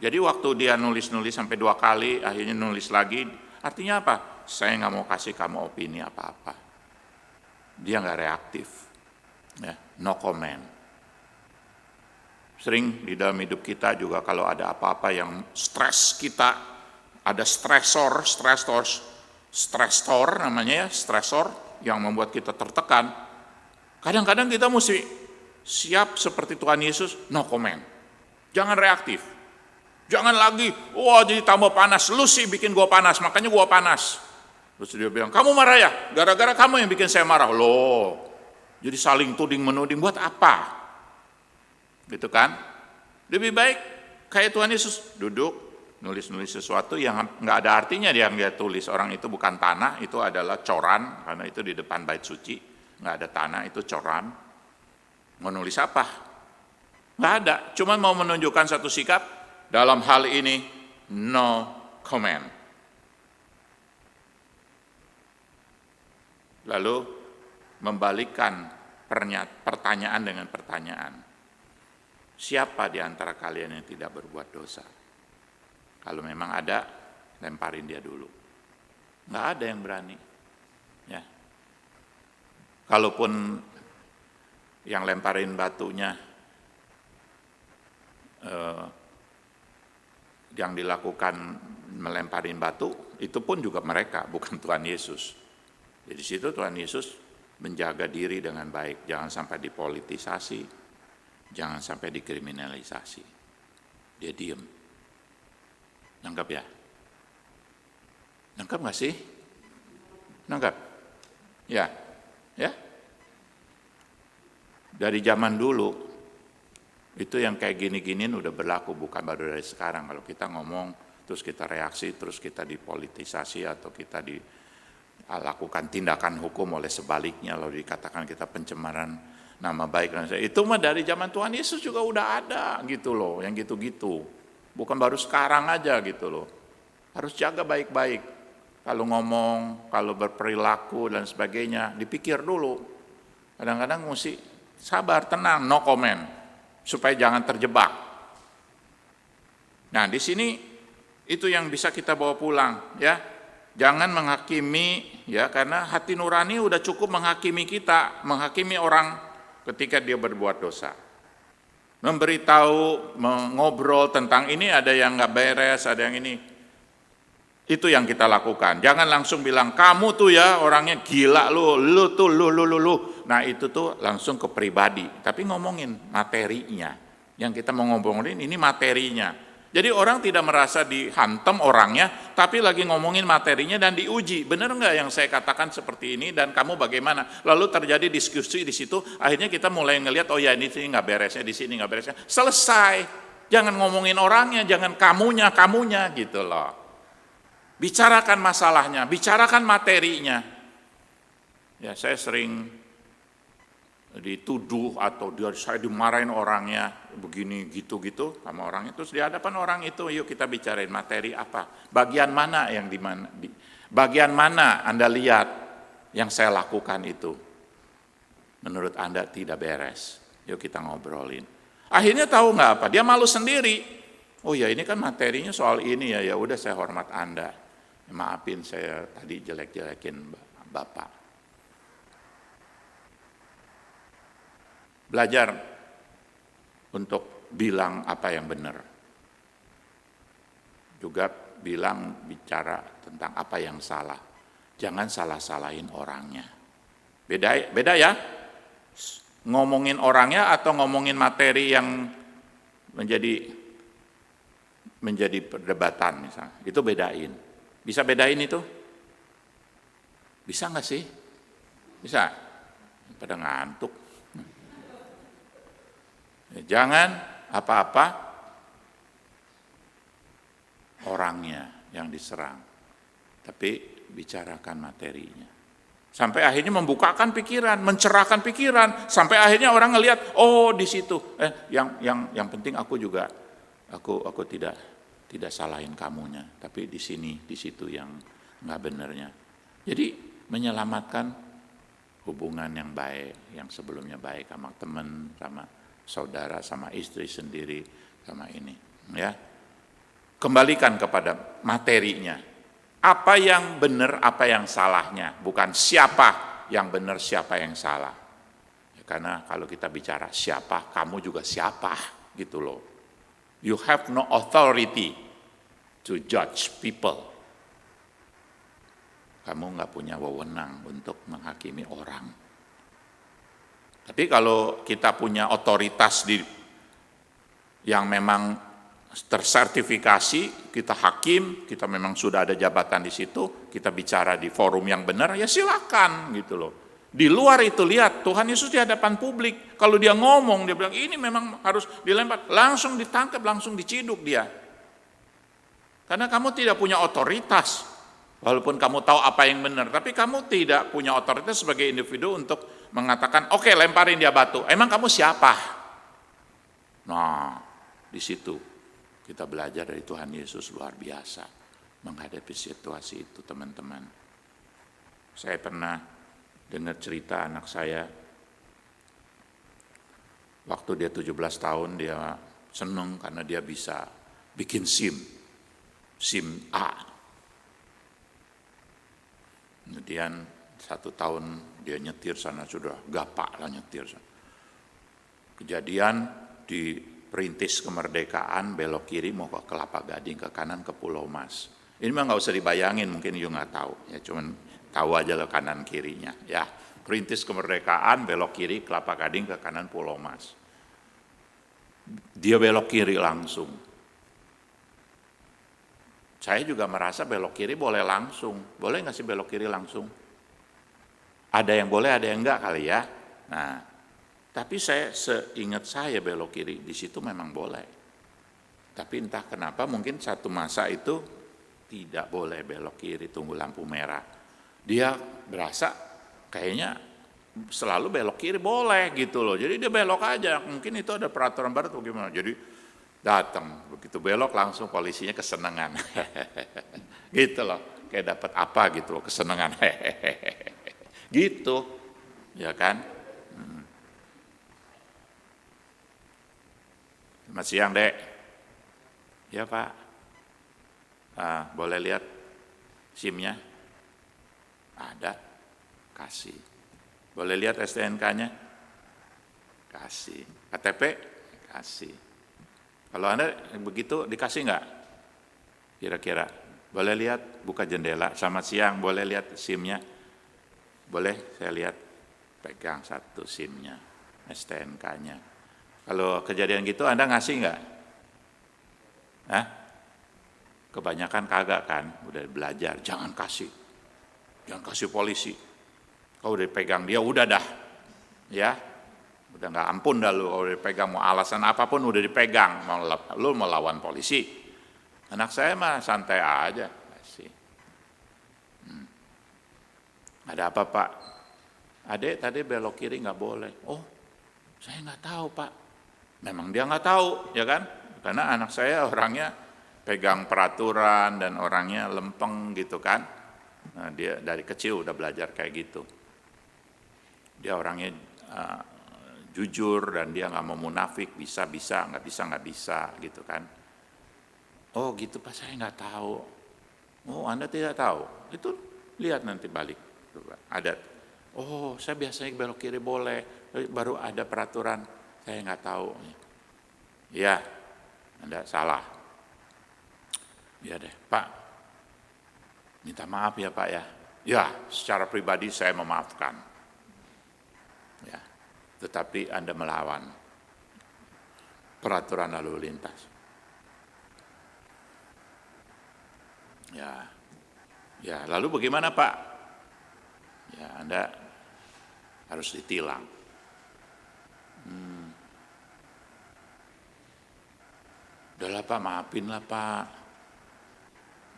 Jadi waktu dia nulis-nulis sampai 2 kali, akhirnya nulis lagi, artinya apa? Saya nggak mau kasih kamu opini apa-apa. Dia nggak reaktif, ya, no comment. Sering di dalam hidup kita juga kalau ada apa-apa yang stres kita, ada stresor namanya ya, stresor yang membuat kita tertekan. Kadang-kadang kita mesti siap seperti Tuhan Yesus, no comment. Jangan reaktif. Jangan lagi, jadi tambah panas, lu sih bikin gua panas, makanya gua panas. Terus dia bilang, kamu marah ya? Gara-gara kamu yang bikin saya marah. Loh, jadi saling tuding-menuding, buat apa? Gitu kan? Lebih baik kayak Tuhan Yesus, duduk, nulis-nulis sesuatu yang nggak ada artinya yang dia tulis. Orang itu bukan tanah, itu adalah coran, karena itu di depan bait suci, nggak ada tanah, itu coran. Mau nulis apa? Nggak ada, cuma mau menunjukkan satu sikap, dalam hal ini, no comment. Lalu membalikkan pertanyaan dengan pertanyaan. Siapa di antara kalian yang tidak berbuat dosa? Kalau memang ada, lemparin dia dulu. Nggak ada yang berani. Ya. Kalaupun yang lemparin batunya, yang dilakukan melemparin batu, itu pun juga mereka, bukan Tuhan Yesus. Jadi situ Tuhan Yesus menjaga diri dengan baik, jangan sampai dipolitisasi, jangan sampai dikriminalisasi. Dia diem. Nangkap ya? Nangkap nggak sih? Nangkap? Ya, ya. Dari zaman dulu itu yang kayak gini-ginian udah berlaku, bukan baru dari sekarang. Kalau kita ngomong terus kita reaksi, terus kita dipolitisasi atau kita dilakukan tindakan hukum oleh sebaliknya, lalu dikatakan kita pencemaran nama baik. Itu mah dari zaman Tuhan Yesus juga udah ada gitu loh, yang gitu-gitu. Bukan baru sekarang aja gitu loh. Harus jaga baik-baik. Kalau ngomong, kalau berperilaku dan sebagainya, dipikir dulu. Kadang-kadang mesti sabar, tenang, no comment, supaya jangan terjebak. Nah, di sini itu yang bisa kita bawa pulang, ya. Jangan menghakimi, ya, karena hati nurani udah cukup menghakimi kita, menghakimi orang ketika dia berbuat dosa. Memberitahu, mengobrol tentang ini, ada yang nggak beres, ada yang ini. Itu yang kita lakukan. Jangan langsung bilang, kamu tuh ya orangnya gila lu tuh, lu. Nah itu tuh langsung ke pribadi. Tapi ngomongin materinya. Yang kita mau ngomongin ini materinya. Jadi orang tidak merasa dihantam orangnya, tapi lagi ngomongin materinya dan diuji. Benar nggak yang saya katakan seperti ini dan kamu bagaimana? Lalu terjadi diskusi di situ, akhirnya kita mulai ngelihat, oh ya ini sini nggak beresnya, di sini nggak beresnya. Selesai. Jangan ngomongin orangnya, jangan kamunya gitu loh. Bicarakan masalahnya, bicarakan materinya. Ya, saya sering dituduh atau saya dimarahin orangnya begini gitu sama orang itu. Terus di hadapan orang itu, yuk kita bicarain materi apa, bagian mana yang bagian mana Anda lihat yang saya lakukan itu menurut Anda tidak beres. Yuk kita ngobrolin. Akhirnya tahu nggak apa? Dia malu sendiri. Oh ya ini kan materinya soal ini ya udah saya hormat Anda. Maafin saya tadi jelek-jelekin Bapak. Belajar untuk bilang apa yang benar. Juga bicara tentang apa yang salah. Jangan salah-salahin orangnya. Beda ya. Ngomongin orangnya atau ngomongin materi yang menjadi perdebatan misalnya. Itu bedain. Bisa bedain itu? Bisa nggak sih? Bisa? Pada ngantuk. Jangan apa-apa orangnya yang diserang, tapi bicarakan materinya. Sampai akhirnya membukakan pikiran, mencerahkan pikiran, sampai akhirnya orang ngelihat, oh di situ. Yang penting aku juga, aku tidak salahin kamunya, tapi di situ yang nggak benernya. Jadi menyelamatkan hubungan yang baik, yang sebelumnya baik sama teman, sama saudara, sama istri sendiri, sama ini. Ya, kembalikan kepada materinya. Apa yang benar, apa yang salahnya, bukan siapa yang benar, siapa yang salah. Ya, karena kalau kita bicara siapa, kamu juga siapa, gitu loh. You have no authority to judge people. Kamu nggak punya wewenang untuk menghakimi orang. Tapi kalau kita punya otoritas yang memang tersertifikasi, kita hakim, kita memang sudah ada jabatan di situ, kita bicara di forum yang benar, ya silakan gitu loh. Di luar itu lihat Tuhan Yesus di hadapan publik, kalau dia ngomong, dia bilang ini memang harus dilempar, langsung ditangkap, langsung diciduk dia. Karena kamu tidak punya otoritas, walaupun kamu tahu apa yang benar, tapi kamu tidak punya otoritas sebagai individu untuk mengatakan, oke, lemparin dia batu, emang kamu siapa? Nah, di situ kita belajar dari Tuhan Yesus luar biasa menghadapi situasi itu, teman-teman. Saya pernah dengar cerita anak saya, waktu dia 17 tahun, dia seneng karena dia bisa bikin SIM A. Kemudian 1 tahun dia nyetir sana, sudah gapak lah nyetir sana. Kejadian di Perintis Kemerdekaan, belok kiri mau ke Kelapa Gading, ke kanan ke Pulau Mas. Ini mah nggak usah dibayangin, mungkin you nggak tahu, ya cuman tahu aja lo kanan kirinya. Ya, Perintis Kemerdekaan, belok kiri Kelapa Gading, ke kanan Pulau Mas. Dia belok kiri langsung. Saya juga merasa belok kiri boleh langsung. Boleh nggak sih belok kiri langsung? Ada yang boleh, ada yang enggak kali ya. Nah, tapi seingat saya belok kiri di situ memang boleh. Tapi entah kenapa mungkin satu masa itu tidak boleh belok kiri, tunggu lampu merah. Dia berasa kayaknya selalu belok kiri boleh gitu loh. Jadi dia belok aja. Mungkin itu ada peraturan baru atau gimana. Jadi datang, begitu belok langsung polisinya kesenangan. Gitu loh. Kayak dapat apa gitu loh, kesenangan. Gitu. Ya kan? Selamat siang, Dek. Ya, Pak. Boleh lihat SIM-nya? Ada. Kasih. Boleh lihat STNK-nya? Kasih. KTP? Kasih. Kalau Anda begitu dikasih nggak? Kira-kira. Boleh lihat, buka jendela. Selamat siang, boleh lihat SIM-nya? Boleh, saya lihat. Pegang satu SIM-nya, STNK-nya. Kalau kejadian gitu Anda ngasih nggak? Hah? Kebanyakan kagak kan, udah belajar. Jangan kasih polisi. Kalau udah pegang dia udah dah, ya. Udah nggak ampun dah lu, kalau udah dipegang mau alasan apapun udah dipegang, lu melawan polisi. Anak saya mah santai aja, kasih. Ada apa, Pak? Adek tadi belok kiri nggak boleh. Oh, saya nggak tahu, Pak. Memang dia nggak tahu, ya kan? Karena anak saya orangnya pegang peraturan dan orangnya lempeng gitu kan. Nah, dia dari kecil udah belajar kayak gitu. Dia orangnya jujur dan dia nggak mau munafik, bisa, nggak bisa gitu kan. Oh gitu Pak, saya nggak tahu. Oh Anda tidak tahu? Itu lihat nanti balik. Ada. Oh saya biasanya belok kiri boleh, baru ada peraturan, saya nggak tahu. Ya, Anda salah. Ya deh, Pak, minta maaf ya Pak ya. Ya, secara pribadi saya memaafkan. Ya, tetapi Anda melawan peraturan lalu lintas. Ya, lalu bagaimana Pak? Ya, Anda harus ditilang. Udahlah Pak, maafin lah Pak.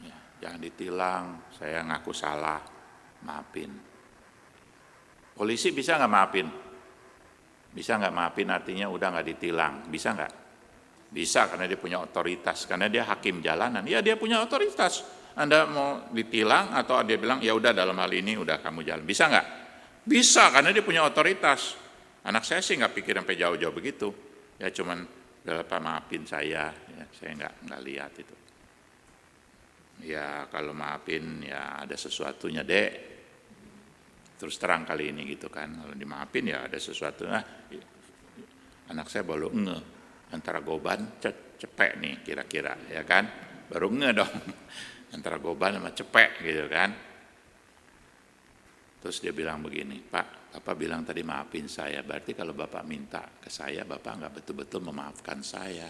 Ya, jangan ditilang, saya ngaku salah, maafin. Polisi bisa nggak maafin? Bisa nggak maafin artinya udah nggak ditilang, bisa nggak? Bisa karena dia punya otoritas, karena dia hakim jalanan, ya dia punya otoritas. Anda mau ditilang atau dia bilang ya udah dalam hal ini udah kamu jalan, bisa nggak? Bisa karena dia punya otoritas. Anak saya sih nggak pikir sampai jauh-jauh begitu, ya cuman udah Pak maafin saya, ya, saya nggak lihat itu. Ya kalau maafin ya ada sesuatunya Dek, terus terang kali ini gitu kan, kalau dimaafin ya ada sesuatu. Nah, anak saya baru antara goban cepek nih kira-kira ya kan, baru dong antara goban sama cepek gitu kan. Terus dia bilang begini, Pak, Bapak bilang tadi maafin saya, berarti kalau Bapak minta ke saya, Bapak nggak betul-betul memaafkan saya.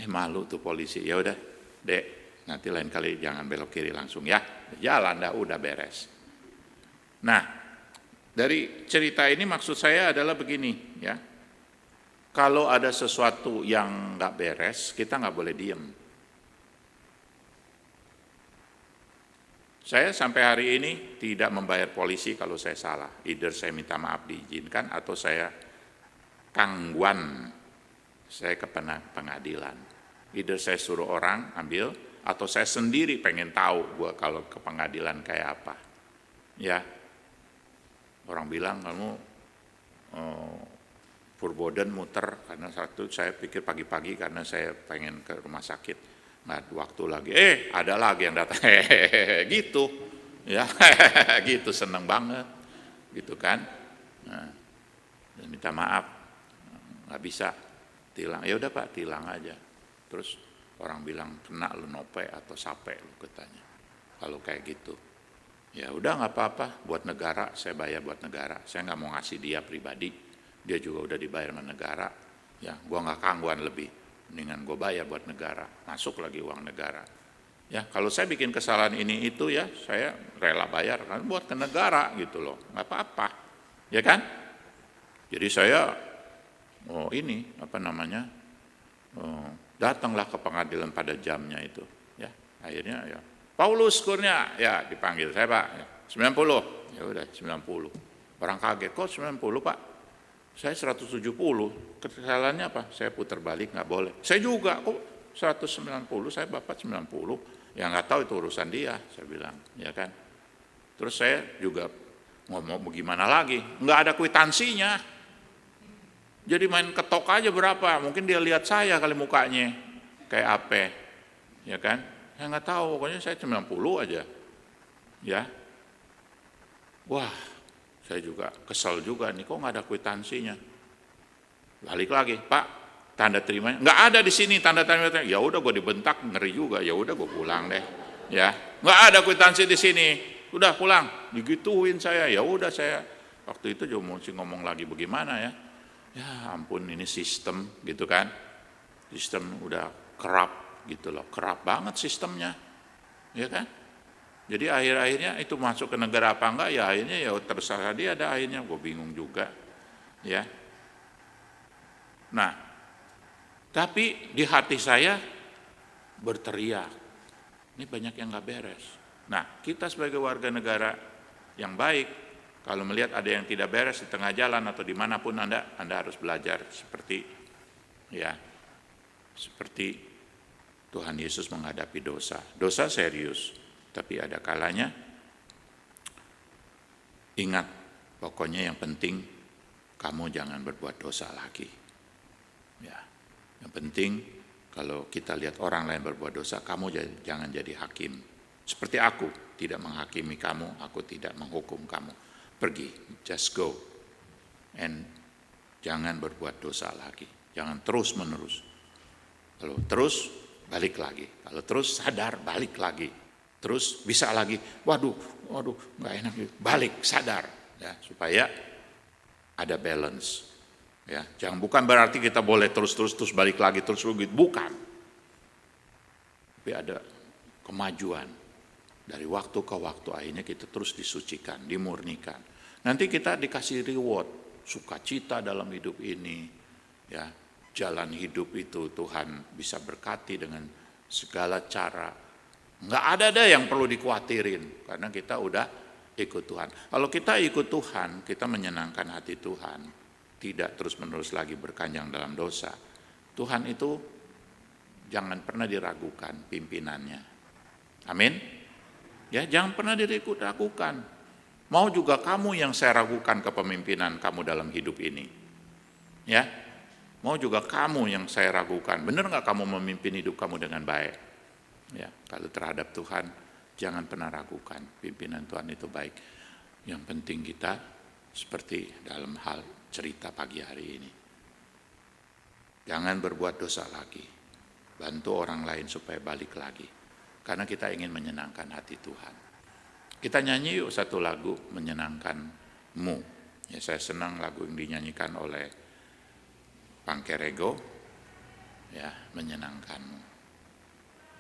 Malu tuh polisi, ya udah Dek, nanti lain kali jangan belok kiri langsung ya, jalan dah udah beres. Nah, dari cerita ini maksud saya adalah begini ya, kalau ada sesuatu yang nggak beres, kita nggak boleh diem. Saya sampai hari ini tidak membayar polisi kalau saya salah. Either saya minta maaf diizinkan atau saya kangguan, saya ke pengadilan. Either saya suruh orang ambil atau saya sendiri pengen tahu gua kalau ke pengadilan kayak apa. Ya, orang bilang kamu Purboden muter karena satu saya pikir pagi-pagi karena saya pengen ke rumah sakit. Nggak waktu lagi, ada lagi yang datang, gitu, ya, gitu seneng banget, gitu kan, nah, dan minta maaf, nggak bisa tilang, ya udah Pak tilang aja, terus orang bilang kena lu nope atau sape lu katanya, kalau kayak gitu, ya udah nggak apa-apa, buat negara saya bayar buat negara, saya nggak mau ngasih dia pribadi, dia juga udah dibayar sama negara, ya gua nggak kangguan lebih. Mendingan gue bayar buat negara, masuk lagi uang negara. Ya kalau saya bikin kesalahan ini itu ya saya rela bayar kan buat ke negara gitu loh, nggak apa-apa, ya kan? Jadi saya datanglah ke pengadilan pada jamnya itu, ya akhirnya ya Paulus Kurnia ya dipanggil saya Pak, 90, ya udah 90, orang kaget kok 90 Pak. Saya 170, kesalahannya apa? Saya putar balik nggak boleh. Saya juga kok 190, saya Bapak 90. Ya nggak tahu itu urusan dia, saya bilang, ya kan. Terus saya juga ngomong bagaimana lagi, nggak ada kwitansinya. Jadi main ketok aja berapa, mungkin dia lihat saya kali mukanya, kayak apa, ya kan? Saya nggak tahu, pokoknya saya 90 aja, ya. Wah, saya juga kesel juga nih, kok nggak ada kwitansinya. Balik lagi, Pak, tanda terimanya nggak ada di sini, tanda terimanya. Ya udah, gue dibentak, ngeri juga, ya udah gue pulang deh, ya. Nggak ada kwitansi di sini, udah pulang, digituin saya, ya udah saya waktu itu juga mesti ngomong lagi bagaimana ya. Ya ampun, ini sistem gitu kan, sistem udah kerap gitu loh, kerap banget sistemnya, ya kan. Jadi akhir-akhirnya itu masuk ke negara apa enggak, ya akhirnya ya terserah dia, ada akhirnya, gue bingung juga, ya. Nah, tapi di hati saya berteriak, ini banyak yang nggak beres. Nah, kita sebagai warga negara yang baik, kalau melihat ada yang tidak beres di tengah jalan atau dimanapun Anda harus belajar seperti Tuhan Yesus menghadapi dosa. Dosa serius, tapi ada kalanya ingat, pokoknya yang penting kamu jangan berbuat dosa lagi. Ya, yang penting kalau kita lihat orang lain berbuat dosa, kamu jangan jadi hakim. Seperti aku tidak menghakimi kamu, aku tidak menghukum kamu. Pergi, just go, and jangan berbuat dosa lagi, jangan terus menerus. Kalau terus, balik lagi, kalau terus sadar, balik lagi, terus bisa lagi, waduh, nggak enak, balik, sadar, ya, supaya ada balance, ya. Bukan berarti kita boleh terus balik lagi, terus begitu, bukan. Tapi ada kemajuan dari waktu ke waktu, akhirnya kita terus disucikan, dimurnikan. Nanti kita dikasih reward, sukacita dalam hidup ini, ya. Jalan hidup itu Tuhan bisa berkati dengan segala cara. Nggak ada yang perlu dikhawatirin, karena kita udah ikut Tuhan. Kalau kita ikut Tuhan, kita menyenangkan hati Tuhan, tidak terus-menerus lagi berkanjang dalam dosa. Tuhan itu jangan pernah diragukan pimpinannya. Amin. Ya, jangan pernah diragukan. Mau juga kamu yang saya ragukan kepemimpinan kamu dalam hidup ini. Ya, mau juga kamu yang saya ragukan. Benar nggak kamu memimpin hidup kamu dengan baik? Ya, kalau terhadap Tuhan, jangan pernah ragukan. Pimpinan Tuhan itu baik. Yang penting kita seperti dalam hal cerita pagi hari ini. Jangan berbuat dosa lagi. Bantu orang lain supaya balik lagi. Karena kita ingin menyenangkan hati Tuhan. Kita nyanyi yuk satu lagu, Menyenangkan-Mu. Ya, saya senang lagu yang dinyanyikan oleh Pangkerego, ya, Menyenangkan-Mu.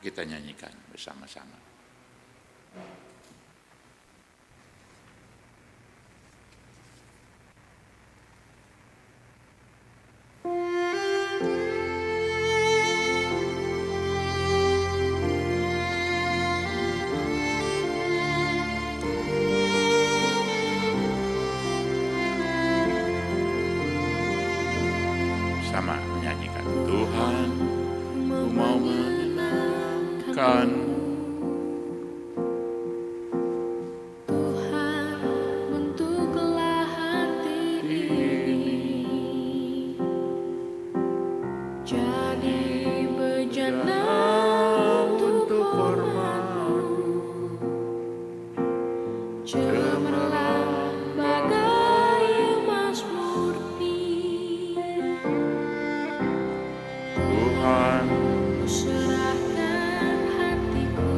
Kita nyanyikan bersama-sama. Sama menyanyikan, Tuhan, ku mau menyenangkan-Mu. Tuhan, bentuklah hati ini jadi bejana untuk hormat-Mu, cemerlang bagai emas murni. Tuhan, Serahkan hatiku,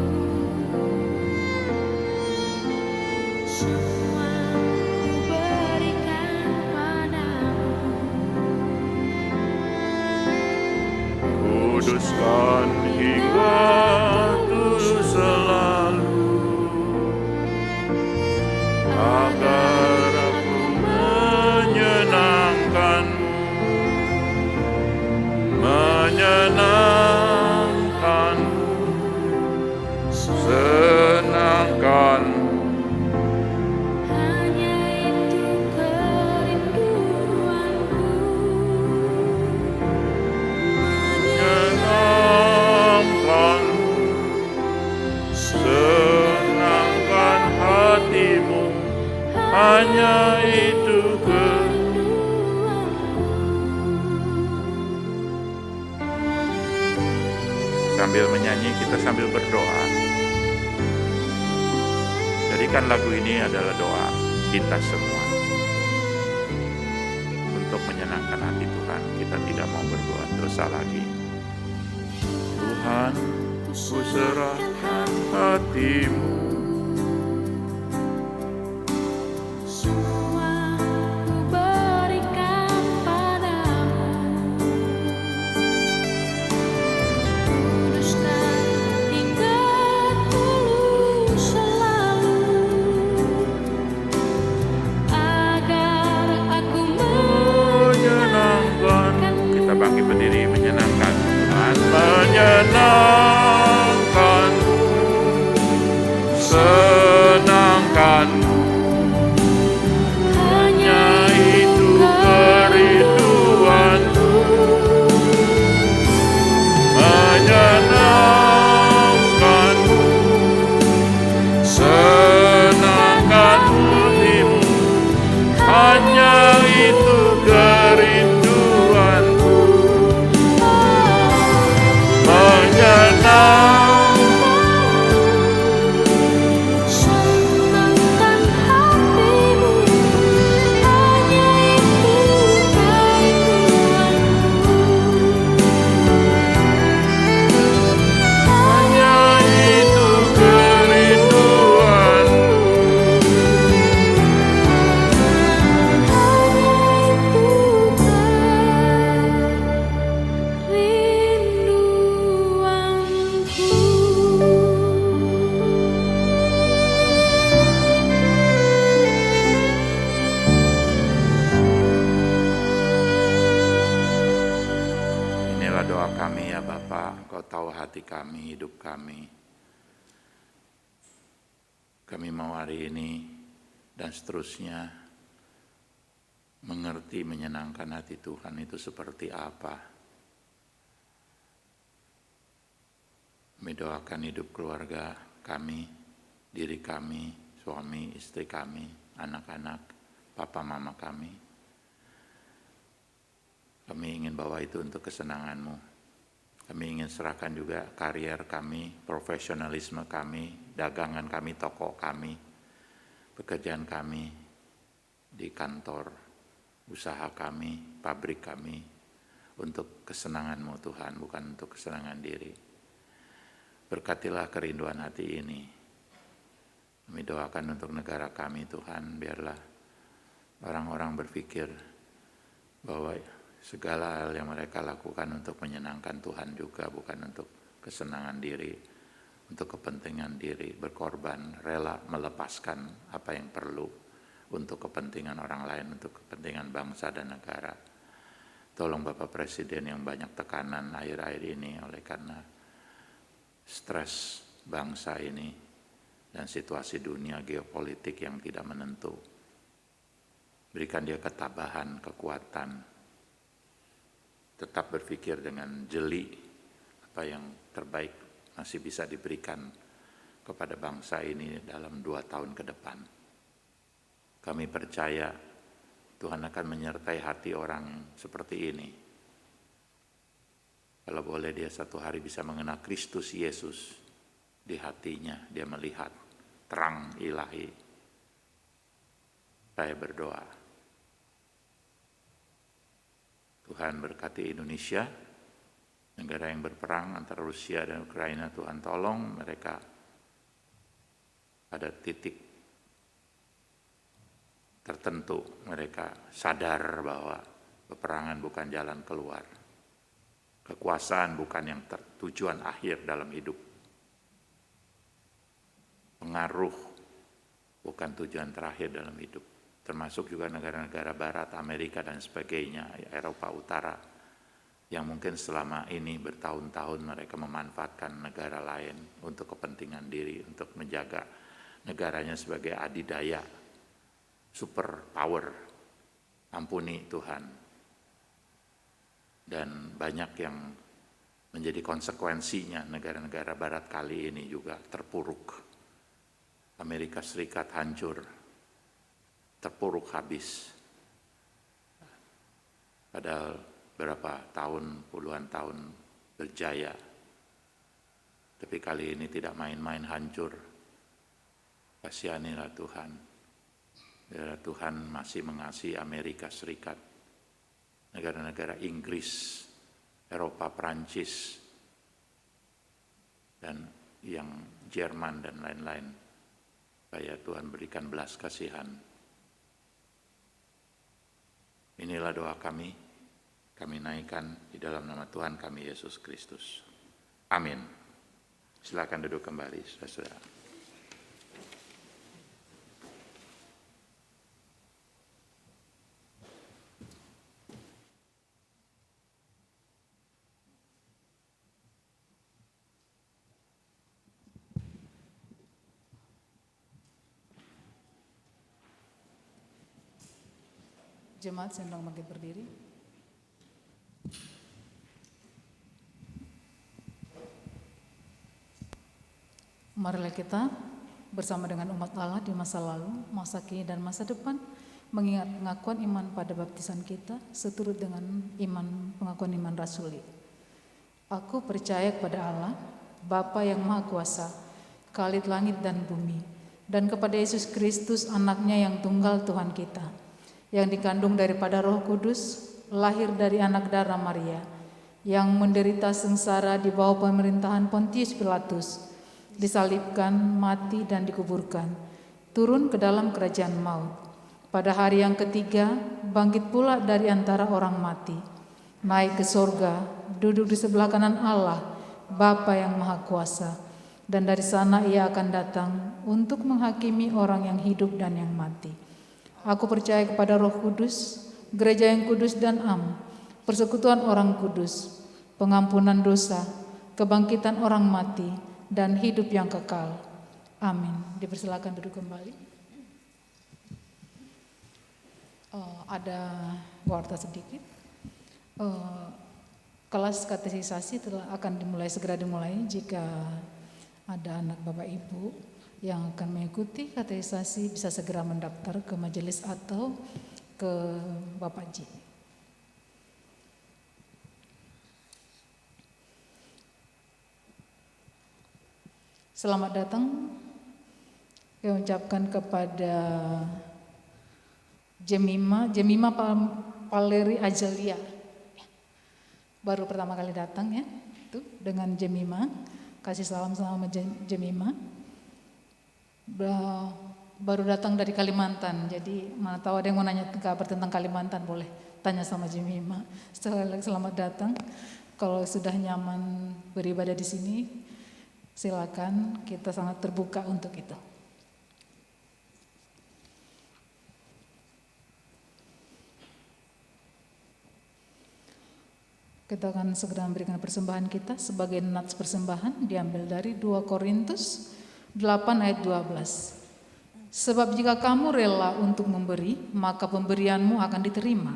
semua ku berikan padamu. kuduskan hingga tulus selalu, agar aku menyenangkan-Mu, menyenangkan-Mu, senangkan-Mu. Hanya itu kerinduanku, Menyenangkan Sambil menyanyi kita sambil berdoa. Jadikan lagu ini adalah doa kita semua untuk menyenangkan hati Tuhan. Kita tidak mau berbuat dosa lagi. Tuhan, ku serahkan hatimu, Semua ku berikan padamu, kuduskan hingga tulus selalu, agar aku menyenangkan. Kita bangkit berdiri menyenangkan Tuhan, menyenangkanmu, senangkanmu. Hanya itu kerinduanku, menyenangkanmu, senangkan hatimu. Hanya itu kerinduanku, senangkan hatimu, hanya itu kerinduanku, hanya itu Inilah doa kami ya Bapa, Engkau tahu hati kami, hidup kami. Kami mau hari ini dan seterusnya mengerti, menyenangkan hati Tuhan itu seperti apa. Kami doakan hidup keluarga kami, diri kami, suami, istri kami, anak-anak, papa mama kami. Kami ingin bawa itu untuk kesenangan-Mu. Kami ingin serahkan juga karier kami, profesionalisme kami, dagangan kami, toko kami, pekerjaan kami di kantor, usaha kami, pabrik kami, untuk kesenangan-Mu Tuhan, bukan untuk kesenangan diri. Berkatilah kerinduan hati ini. Kami doakan untuk negara kami Tuhan, biarlah orang-orang berpikir bahwa segala hal yang mereka lakukan untuk menyenangkan Tuhan juga, bukan untuk kesenangan diri, untuk kepentingan diri, berkorban, rela melepaskan apa yang perlu untuk kepentingan orang lain, untuk kepentingan bangsa dan negara. Tolong Bapak Presiden yang banyak tekanan akhir-akhir ini oleh karena stres bangsa ini dan situasi dunia geopolitik yang tidak menentu. Berikan dia ketabahan, kekuatan, tetap berpikir dengan jeli apa yang terbaik masih bisa diberikan kepada bangsa ini dalam 2 tahun ke depan. Kami percaya Tuhan akan menyertai hati orang seperti ini. Kalau boleh dia satu hari bisa mengenal Kristus Yesus di hatinya, dia melihat terang ilahi. Saya berdoa, Tuhan berkati Indonesia, negara yang berperang antara Rusia dan Ukraina. Tuhan tolong mereka pada titik tertentu mereka sadar bahwa peperangan bukan jalan keluar. Kekuasaan bukan yang tujuan akhir dalam hidup. Pengaruh bukan tujuan terakhir dalam hidup. Termasuk juga negara-negara barat, Amerika dan sebagainya, Eropa Utara, yang mungkin selama ini bertahun-tahun mereka memanfaatkan negara lain untuk kepentingan diri, untuk menjaga negaranya sebagai adidaya, super power. Ampuni Tuhan. Dan banyak yang menjadi konsekuensinya negara-negara barat kali ini juga terpuruk. Amerika Serikat hancur, terpuruk habis. Padahal berapa tahun, puluhan tahun berjaya Tapi kali ini tidak main-main, hancur. Kasihanilah Tuhan. Biar Tuhan masih mengasihi Amerika Serikat, negara-negara Inggris, Eropa, Perancis, dan yang Jerman dan lain-lain. Supaya Tuhan berikan belas kasihan. Inilah doa kami naikkan di dalam nama Tuhan kami Yesus Kristus. Amin. Silakan duduk kembali, saudara-saudara. Jemaat sedang bangkit berdiri. Marilah kita bersama dengan umat Allah di masa lalu, masa kini dan masa depan mengingat pengakuan iman pada baptisan kita seturut dengan pengakuan iman rasuli. Aku percaya kepada Allah, Bapa yang Maha Kuasa, Khalid langit dan bumi, dan kepada Yesus Kristus anaknya yang tunggal Tuhan kita, yang dikandung daripada Roh Kudus, lahir dari anak darah Maria, yang menderita sengsara di bawah pemerintahan Pontius Pilatus, disalibkan, mati dan dikuburkan, turun ke dalam kerajaan maut. Pada hari yang ketiga, bangkit pula dari antara orang mati, naik ke sorga, duduk di sebelah kanan Allah, Bapa yang Maha Kuasa, dan dari sana ia akan datang untuk menghakimi orang yang hidup dan yang mati. Aku percaya kepada Roh Kudus, gereja yang kudus dan am, persekutuan orang kudus, pengampunan dosa, kebangkitan orang mati, dan hidup yang kekal. Amin. Dipersilakan duduk kembali. Ada warta sedikit. Kelas katekisasi akan segera dimulai jika ada anak Bapak Ibu yang akan mengikuti katekisasi bisa segera mendaftar ke majelis atau ke Bapak Ji. Selamat datang saya ucapkan kepada Jemima Valeri Azalia. Baru pertama kali datang ya, tuh dengan Jemima. Kasih salam sama Jemima. Baru datang dari Kalimantan, jadi mana tahu ada yang mau nanya kabar tentang Kalimantan, boleh tanya sama Jemima. Selamat datang. Kalau sudah nyaman beribadah di sini, silakan, kita sangat terbuka untuk itu. Kita akan segera memberikan persembahan kita. Sebagai nats persembahan diambil dari 2 Korintus 8 ayat 12. Sebab jika kamu rela untuk memberi, maka pemberianmu akan diterima.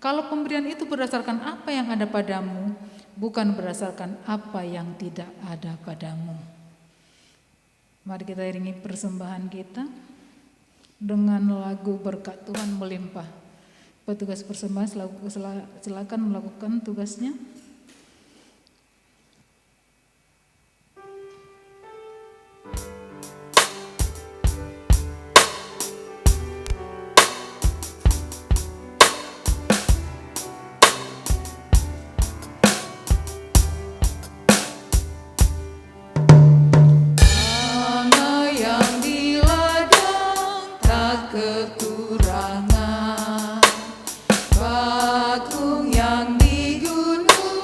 Kalau pemberian itu berdasarkan apa yang ada padamu, bukan berdasarkan apa yang tidak ada padamu. Mari kita iringi persembahan kita dengan lagu Berkat Tuhan Melimpah. Petugas persembahan silakan melakukan tugasnya. Kekurangan, bakung yang di gunung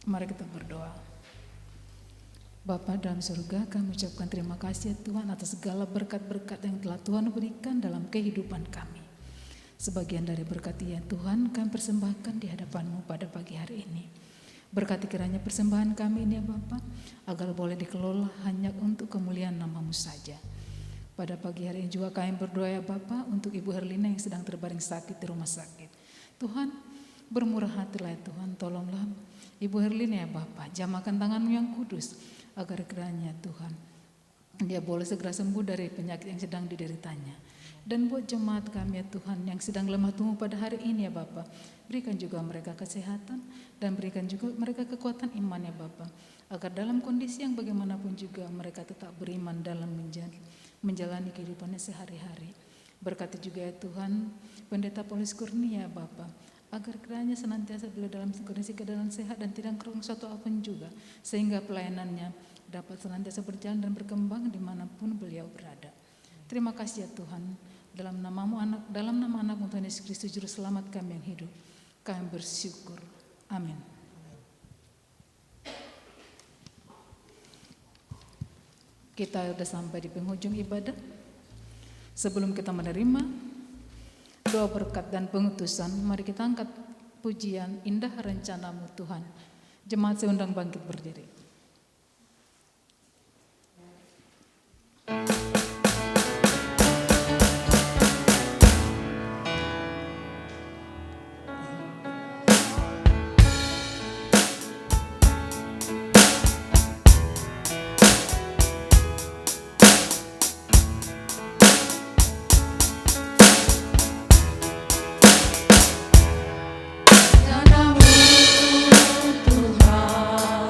Mari kita berdoa. Bapa dalam surga, kami ucapkan terima kasih ya Tuhan atas segala berkat-berkat yang telah Tuhan berikan dalam kehidupan kami. Sebagian dari berkat ya Tuhan kami persembahkan di hadapan-Mu pada pagi hari ini. Berkati kiranya persembahan kami ini ya Bapa, agar boleh dikelola hanya untuk kemuliaan nama-Mu saja. Pada pagi hari ini juga kami berdoa ya Bapa untuk Ibu Herlina yang sedang terbaring sakit di rumah sakit. Tuhan, bermurah hatilah ya Tuhan, tolonglah Ibu Herlina ya Bapa, jamahkan tangan-Mu yang kudus, agar kiranya Tuhan, dia boleh segera sembuh dari penyakit yang sedang dideritanya. Dan buat jemaat kami ya Tuhan yang sedang lemah tumbuh pada hari ini ya Bapa, berikan juga mereka kesehatan dan berikan juga mereka kekuatan iman ya Bapa, agar dalam kondisi yang bagaimanapun juga mereka tetap beriman dalam menjalani kehidupannya sehari-hari. Berkati juga ya Tuhan Pendeta Paulus Kurnia ya Bapa, agar kiranya senantiasa beliau dalam kondisi keadaan sehat dan tidak kurang suatu apapun juga, sehingga pelayanannya dapat senantiasa berjalan dan berkembang dimanapun beliau berada. Terima kasih ya Tuhan, dalam nama anak-Mu Tuhan Yesus Kristus Juru Selamat kami yang hidup, kami bersyukur. Amin. Kita sudah sampai di penghujung ibadah. Sebelum kita menerima doa berkat dan pengutusan, mari kita angkat pujian Indah Rencana-Mu Tuhan. Jemaat saya undang bangkit berdiri. Rencana-Mu Tuhan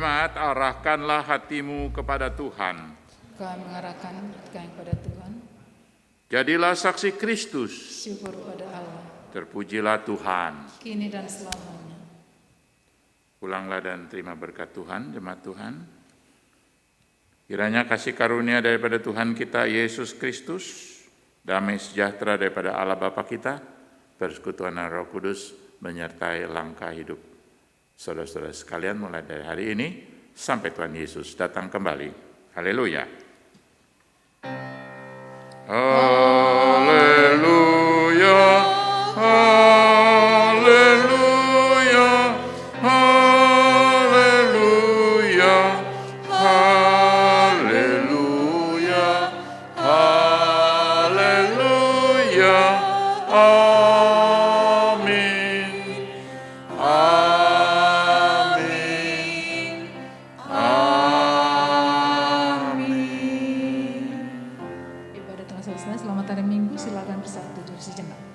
Jemaat, arahkanlah hatimu kepada Tuhan. Kami mengarahkan kami kepada Tuhan. Jadilah saksi Kristus. Syukur pada Allah. Terpujilah Tuhan. Kini dan selamanya. Pulanglah dan terima berkat Tuhan, jemaat Tuhan. Kiranya kasih karunia daripada Tuhan kita Yesus Kristus, damai sejahtera daripada Allah Bapa kita, persekutuan Roh Kudus menyertai langkah hidup saudara-saudara sekalian mulai dari hari ini sampai Tuhan Yesus datang kembali. Haleluya. Haleluya. Haleluya. Haleluya. Haleluya. Haleluya. Amin. Amin. Amin. Ibadah telah selesai. Selamat hari Minggu. Silakan bersatu duduk sejenak.